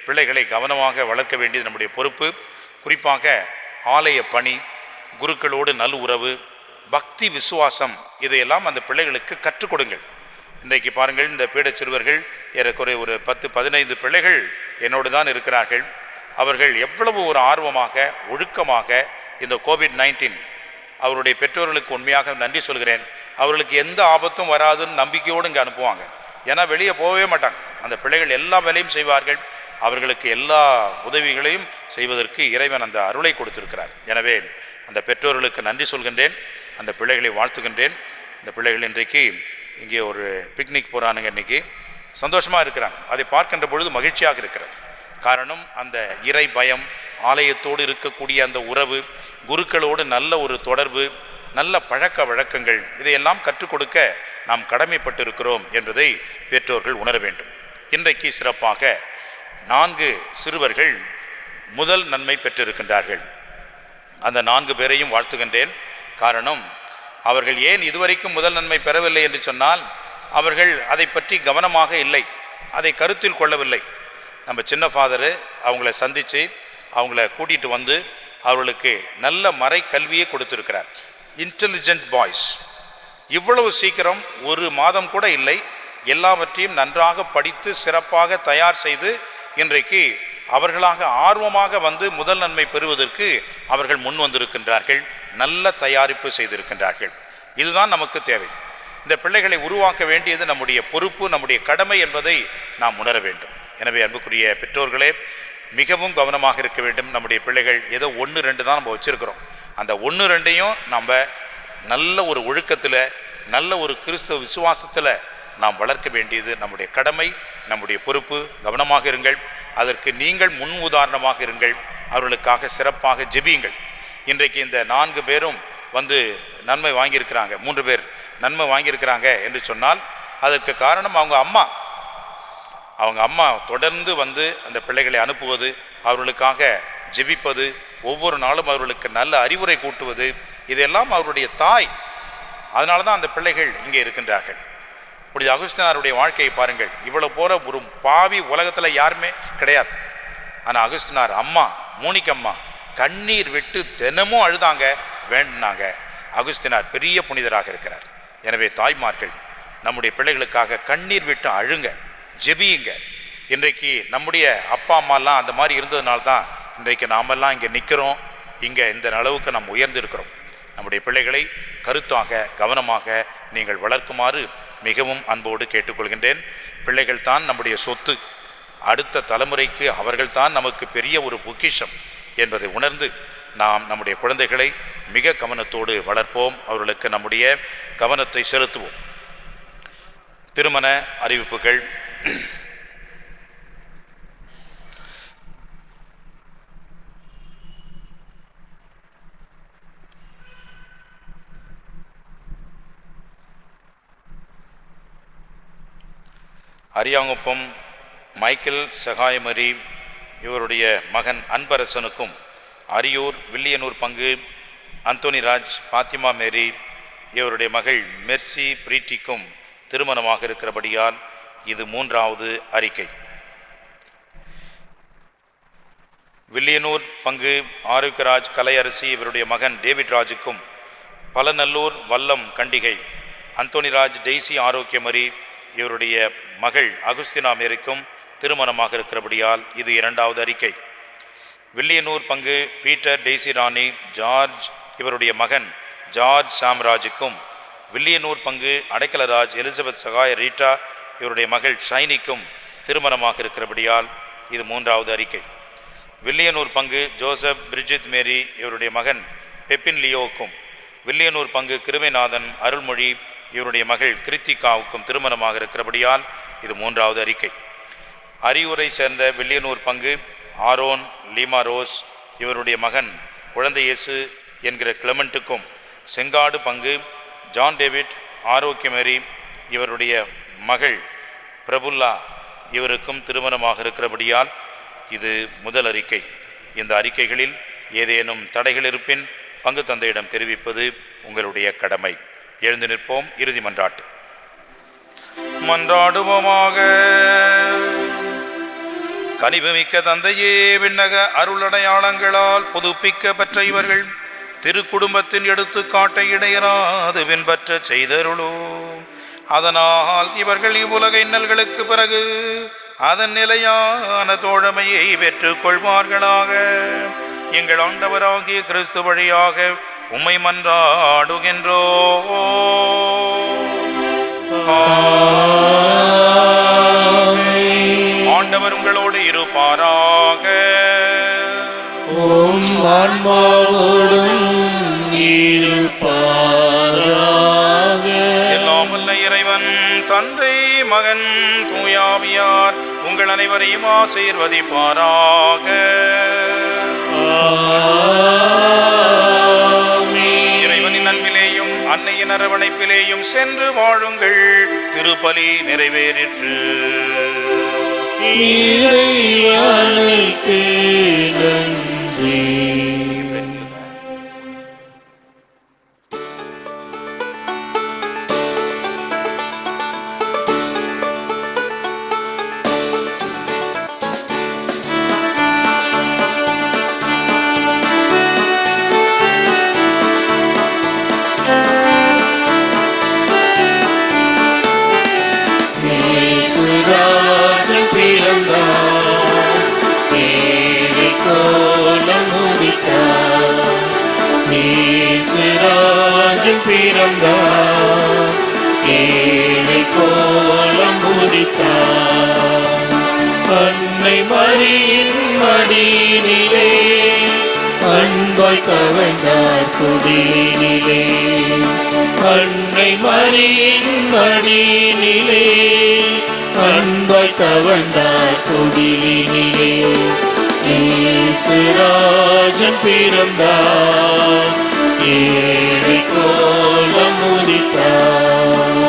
பிள்ளைகளை கவனமாக வளர்க்க வேண்டியது நம்முடைய பொறுப்பு. குறிப்பாக ஆலய பணி, குருக்களோடு நல் உறவு, பக்தி, விசுவாசம், இதையெல்லாம் அந்த பிள்ளைகளுக்கு கற்றுக் கொடுங்கள். இன்றைக்கு பாருங்கள், இந்த பீட சிறுவர்கள் ஏறக்குறைய ஒரு 10-15 பிள்ளைகள் என்னோடு தான் இருக்கிறார்கள். அவர்கள் எவ்வளவு ஒரு ஆர்வமாக, ஒழுக்கமாக இந்த கோவிட்-19 அவருடைய பெற்றோர்களுக்கு உண்மையாக நன்றி சொல்கிறேன். அவர்களுக்கு எந்த ஆபத்தும் வராதுன்னு நம்பிக்கையோடு இங்கே அனுப்புவாங்க. ஏன்னா வெளியே போகவே மாட்டாங்க. அந்த பிள்ளைகள் எல்லா வேலையும் செய்வார்கள். அவர்களுக்கு எல்லா உதவிகளையும் செய்வதற்கு இறைவன் அந்த அருளை கொடுத்திருக்கிறார். எனவே அந்த பெற்றோர்களுக்கு நன்றி சொல்கின்றேன், அந்த பிள்ளைகளை வாழ்த்துகின்றேன். இந்த பிள்ளைகள் இன்றைக்கு இங்கே ஒரு பிக்னிக் போகிறானுங்க. இன்றைக்கி சந்தோஷமாக இருக்கிறாங்க. அதை பார்க்கின்ற பொழுது மகிழ்ச்சியாக இருக்கிறது. காரணம், அந்த இறை பயம், ஆலயத்தோடு இருக்கக்கூடிய அந்த உறவு, குருக்களோடு நல்ல ஒரு தொடர்பு, நல்ல பழக்க வழக்கங்கள், இதையெல்லாம் கற்றுக் கொடுக்க நாம் கடமைப்பட்டிருக்கிறோம் என்பதை பெற்றோர்கள் உணர வேண்டும். இன்றைக்கு சிறப்பாக 4 சிறுவர்கள் முதல் நன்மை பெற்றிருக்கின்றார்கள். அந்த 4 பேரையும் வாழ்த்துகின்றேன். காரணம், அவர்கள் ஏன் இதுவரைக்கும் முதல் நன்மை பெறவில்லை என்று சொன்னால் அவர்கள் அதை பற்றி கவனமாக இல்லை, அதை கருத்தில் கொள்ளவில்லை. நம்ம சின்ன ஃபாதரு அவங்கள சந்தித்து அவங்கள கூட்டிகிட்டு வந்து அவர்களுக்கு நல்ல மறை கல்வியை கொடுத்திருக்கிறார். Intelligent boys. இவ்வளவு சீக்கிரம் ஒரு மாதம் கூட இல்லை, எல்லாவற்றையும் நன்றாக படித்து சிறப்பாக தயார் செய்து இன்றைக்கு அவர்களாக ஆர்வமாக வந்து முதல் நன்மை பெறுவதற்கு அவர்கள் முன் வந்திருக்கின்றார்கள். நல்ல தயாரிப்பு செய்திருக்கின்றார்கள். இதுதான் நமக்கு தேவை. இந்த பிள்ளைகளை உருவாக்க வேண்டியது நம்முடைய பொறுப்பு, நம்முடைய கடமை என்பதை நாம் உணர வேண்டும். எனவே அன்புக்குரிய பெற்றோர்களே, மிகவும் கவனமாக இருக்க வேண்டும். நம்முடைய பிள்ளைகள் ஏதோ 1-2 தான் நம்ம வச்சுருக்கிறோம். அந்த 1-2ஐயும் நம்ம நல்ல ஒரு ஒழுக்கத்தில், நல்ல ஒரு கிறிஸ்தவ விசுவாசத்தில் நாம் வளர்க்க வேண்டியது நம்முடைய கடமை, நம்முடைய பொறுப்பு. கவனமாக இருங்கள். அதற்கு நீங்கள் முன் உதாரணமாக இருங்கள். அவர்களுக்காக சிறப்பாக ஜெபியுங்கள். இன்றைக்கு இந்த 4 பேரும் வந்து நன்மை வாங்கியிருக்கிறாங்க, 3 பேர் நன்மை வாங்கியிருக்கிறாங்க என்று சொன்னால் அதற்கு காரணம் அவங்க அம்மா தொடர்ந்து வந்து அந்த பிள்ளைகளை அனுப்புவது, அவர்களுக்காக ஜெபிப்பது, ஒவ்வொரு நாளும் அவர்களுக்கு நல்ல அறிவுரை கூட்டுவது, இதெல்லாம் அவருடைய தாய். அதனால தான் அந்த பிள்ளைகள் இங்கே இருக்கின்றார்கள். புனித அகுஸ்தினாருடைய வாழ்க்கையை பாருங்கள். இவ்வளோ போகிற ஒரு பாவி உலகத்தில் யாருமே கிடையாது. ஆனால் அகுஸ்தினார் அம்மா, மோனிக்கம்மா கண்ணீர் விட்டு தினமும் அழுதாங்க, வேண்டினாங்க. அகுஸ்தினார் பெரிய புனிதராக இருக்கிறார். எனவே தாய்மார்கள் நம்முடைய பிள்ளைகளுக்காக கண்ணீர் விட்டு அழுங்க, ஜெபியுங்க. இன்றைக்கு நம்முடைய அப்பா அம்மாலாம் அந்த மாதிரி இருந்ததுனால தான் இன்றைக்கு நாமெல்லாம் இங்கே நிற்கிறோம், இங்கே இந்த அளவுக்கு நாம் உயர்ந்திருக்கிறோம். நம்முடைய பிள்ளைகளை கருத்தாக கவனமாக நீங்கள் வளர்க்குமாறு மிகவும் அன்போடு கேட்டுக்கொள்கின்றேன். பிள்ளைகள் தான் நம்முடைய சொத்து. அடுத்த தலைமுறைக்கு அவர்கள்தான் நமக்கு பெரிய ஒரு பொக்கிஷம் என்பதை உணர்ந்து நாம் நம்முடைய குழந்தைகளை மிக கவனத்தோடு வளர்ப்போம். அவர்களுக்கு நம்முடைய கவனத்தை செலுத்துவோம். திருமண அறிவிப்புகள். அரியாங்குப்பம் மைக்கேல் சகாயமரி இவருடைய மகன் அன்பரசனுக்கும், அரியூர் வில்லியனூர் பங்கு அந்தோனிராஜ் பாத்திமா மேரி இவருடைய மகள் மெர்சி பிரீட்டிக்கும் திருமணமாக இருக்கிறபடியால் இது 3வது அறிக்கை. வில்லியனூர் பங்கு ஆரோக்கியராஜ் கலையரசி இவருடைய மகன் டேவிட் ராஜுக்கும், பலநல்லூர் வல்லம் கண்டிகை அந்தோனிராஜ் டெய்சி ஆரோக்கியமரி இவருடைய மகள் அகுஸ்தினா மேரிக்கும் திருமணமாக இருக்கிறபடியால் இது 2வது அறிக்கை. வில்லியனூர் பங்கு பீட்டர் டெய்சி ராணி ஜார்ஜ் இவருடைய மகன் ஜார்ஜ் சாம்ராஜுக்கும், வில்லியனூர் பங்கு அடைக்கலராஜ் எலிசபெத் சகாய ரீட்டா இவருடைய மகள் ஷைனிக்கும் திருமணமாக இருக்கிறபடியால் இது 3வது அறிக்கை. வில்லியனூர் பங்கு ஜோசப் பிரிஜித் மேரி இவருடைய மகன் பெப்பின் லியோவுக்கும், வில்லியனூர் பங்கு கிருமைநாதன் அருள்மொழி இவருடைய மகள் கிருத்திகாவுக்கும் திருமணமாக இருக்கிறபடியால் இது 3வது அறிக்கை. அரியூரை சேர்ந்த வில்லியனூர் பங்கு ஆரோன் லீமா ரோஸ் இவருடைய மகன் குழந்தை இயேசு என்கிற கிளமெண்ட்டுக்கும், செங்காடு பங்கு ஜான் டேவிட் ஆரோக்கியமேரி இவருடைய மகள் பிரபுல்லா இவருக்கும் திருமணமாக இருக்கிறபடியால் இது முதல் அறிக்கை. இந்த அறிக்கைகளில் ஏதேனும் தடைகள் இருப்பின் பங்கு தந்தையிடம் தெரிவிப்பது உங்களுடைய கடமை. எழுந்து நிற்போம். இறுதி மன்றாட்டு. மன்றாடுவோமாக. கனிவுமிக்க தந்தையே, விண்ணக அருளடையாளங்களால் புதுப்பிக்க பெற்ற இவர்கள் திருக்குடும்பத்தின் எடுத்துக்காட்டை இடையராது பின்பற்ற செய்தருளோ. அதனால் இவர்கள் இவ்வுலக இன்னல்களுக்கு பிறகு அதன் நிலையான தோழமையை பெற்றுக் கொள்வார்களாக. எங்கள் ஆண்டவராகிய கிறிஸ்து வழியாக உம்மை மன்றாடுகின்றோ. ஆண்டவர் உங்களோடு இருப்பாராக. உம் ஆன்மாவோடும் இருப்பாராக. எல்லாம் வல்ல இறைவன் தந்தை மகன் தூயாவியார் உங்கள் அனைவரையும் ஆசீர்வதிப்பாராக. இறைவனின் அன்பிலேயும் அன்னையின் அரவணைப்பிலேயும் சென்று வாழுங்கள். திருப்பலி நிறைவேறிற்று. இறைவனுக்கு நன்றி. ராஜன் பிறந்தார், ஏழை கோலம் உதித்தார். ராஜன் பிறந்தார், ஏழை கோலம் உதித்தார். அன்னை மரியின் மடியினிலே அன்பாய் கவர்ந்தார் குடிலினிலே. அன்னை மரியின் மடியினிலே அன்பாய் கவர்ந்தார் குடிலினிலே. ராஜன் பிறந்தார், ஏழை கோலம் உதித்தார்.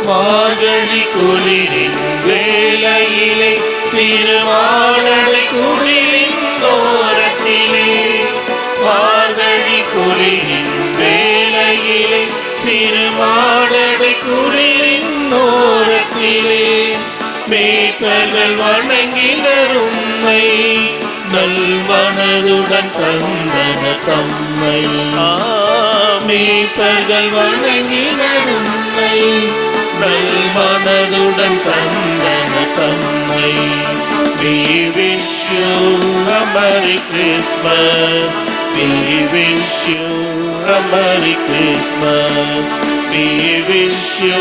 மார்கழி குளிரின் வேளையிலே சிறுமாடலை குளிரின் ஓரத்திலே. மார்கழி குளிரின் வேளையிலே சிறுமாடலை குளிரின் ஓரத்திலே. மேய்ப்பர்கள் வணங்கினர் உம்மை, நல்மனதுடன் தந்தன தம்மை. மேய்ப்பர்கள் வணங்கினர் உம்மை, நல்மனதுடன் தந்தன தம்மை. We wish you a Merry Christmas. We wish you a Merry Christmas. We wish you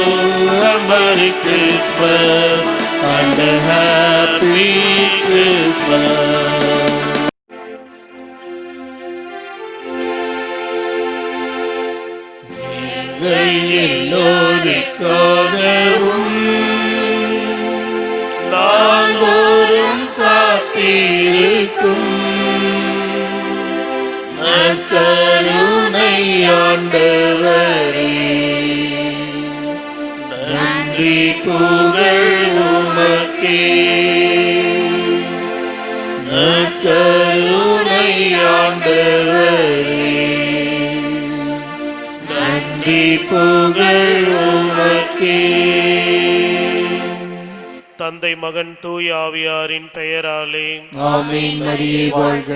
a Merry Christmas and a Happy Christmas. எல்லோருக்காக ஆண்டவரே நன்றி புகழ் உமக்கே நற்கருணை ஆண்டவரே நன்றி புகழ் உமக்கே. தந்தை மகன் தூய ஆவியாரின் பெயராலே ஆமென். மரியே வாழ்க.